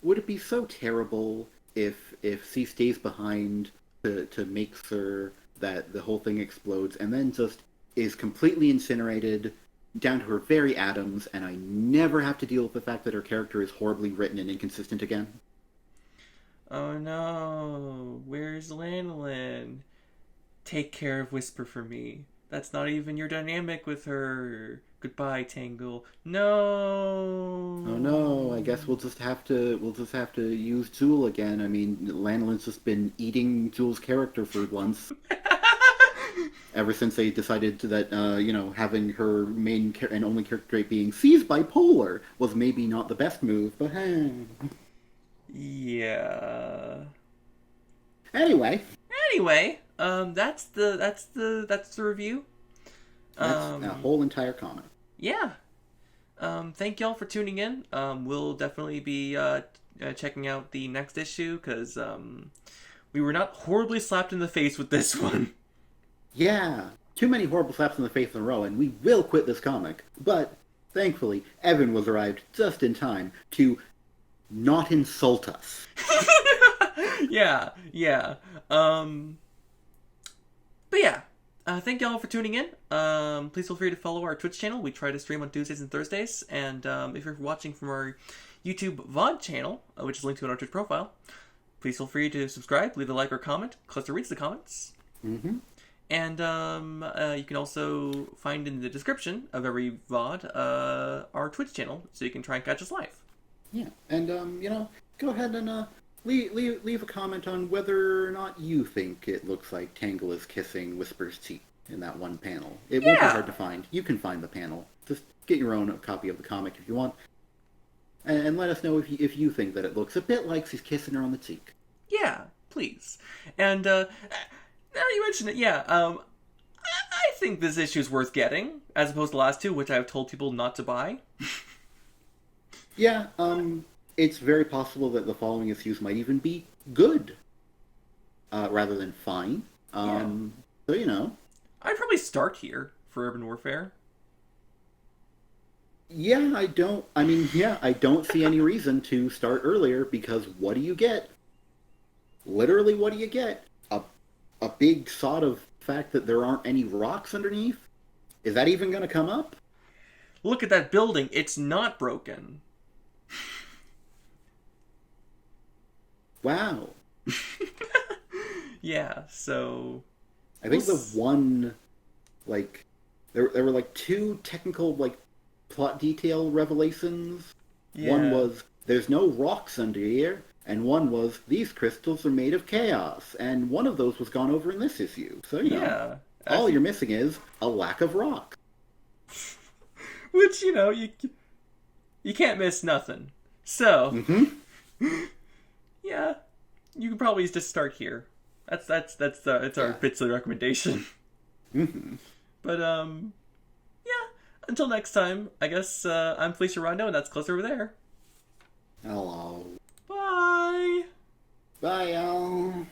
[SPEAKER 2] Would it be so terrible if she stays behind to make sure that the whole thing explodes and then just is completely incinerated down to her very atoms, and I never have to deal with the fact that her character is horribly written and inconsistent again?
[SPEAKER 1] Oh no, where's Lanolin? Take care of Whisper for me. That's not even your dynamic with her. Goodbye, Tangle. No.
[SPEAKER 2] Oh no, I guess we'll just have to use Jewel again. I mean, Lanolin's just been eating Jewel's character for once. Ever since they decided that, having her main and only character trait being she's bipolar was maybe not the best move, but hey.
[SPEAKER 1] Yeah.
[SPEAKER 2] Anyway,
[SPEAKER 1] that's the review.
[SPEAKER 2] That's a whole entire comic.
[SPEAKER 1] Yeah. Thank y'all for tuning in. We'll definitely be checking out the next issue because we were not horribly slapped in the face with this one.
[SPEAKER 2] Yeah, too many horrible slaps in the face in a row, and we will quit this comic. But thankfully, Evan was arrived just in time to not insult us.
[SPEAKER 1] Yeah. But yeah, thank y'all for tuning in. Please feel free to follow our Twitch channel. We try to stream on Tuesdays and Thursdays. And if you're watching from our YouTube VOD channel, which is linked to in our Twitch profile, please feel free to subscribe, leave a like or comment. Cluster reads the comments.
[SPEAKER 2] Mm-hmm.
[SPEAKER 1] And you can also find in the description of every VOD our Twitch channel, so you can try and catch us live.
[SPEAKER 2] Yeah, and go ahead and leave a comment on whether or not you think it looks like Tangle is kissing Whisper's cheek in that one panel. It won't be
[SPEAKER 1] Yeah,
[SPEAKER 2] hard to find. You can find the panel. Just get your own copy of the comic if you want, and let us know if you think that it looks a bit like she's kissing her on the cheek.
[SPEAKER 1] yeah, please. And now you mention it, yeah. I think this issue is worth getting, as opposed to the last two, which I've told people not to buy.
[SPEAKER 2] Yeah, it's very possible that the following issues might even be good, rather than fine. So
[SPEAKER 1] I'd probably start here for Urban Warfare.
[SPEAKER 2] yeah, I don't see any reason to start earlier because what do you get? Literally, what do you get? A big sort of fact that there aren't any rocks underneath? Is that even going to come up?
[SPEAKER 1] Look at that building. It's not broken.
[SPEAKER 2] Wow.
[SPEAKER 1] Yeah, so...
[SPEAKER 2] I think the one, like, there were like two technical, like, plot detail revelations.
[SPEAKER 1] Yeah.
[SPEAKER 2] One was, there's no rocks under here, and one was, these crystals are made of chaos, and one of those was gone over in this issue. So, all you're missing is a lack of rock.
[SPEAKER 1] Which, you can't miss nothing. So, yeah, you can probably just start here. It's our Bitsley recommendation.
[SPEAKER 2] Mm-hmm.
[SPEAKER 1] But, yeah, until next time, I guess I'm Felicia Rondo, and that's Closer Over There.
[SPEAKER 2] Hello.
[SPEAKER 1] Bye!
[SPEAKER 2] Bye, y'all.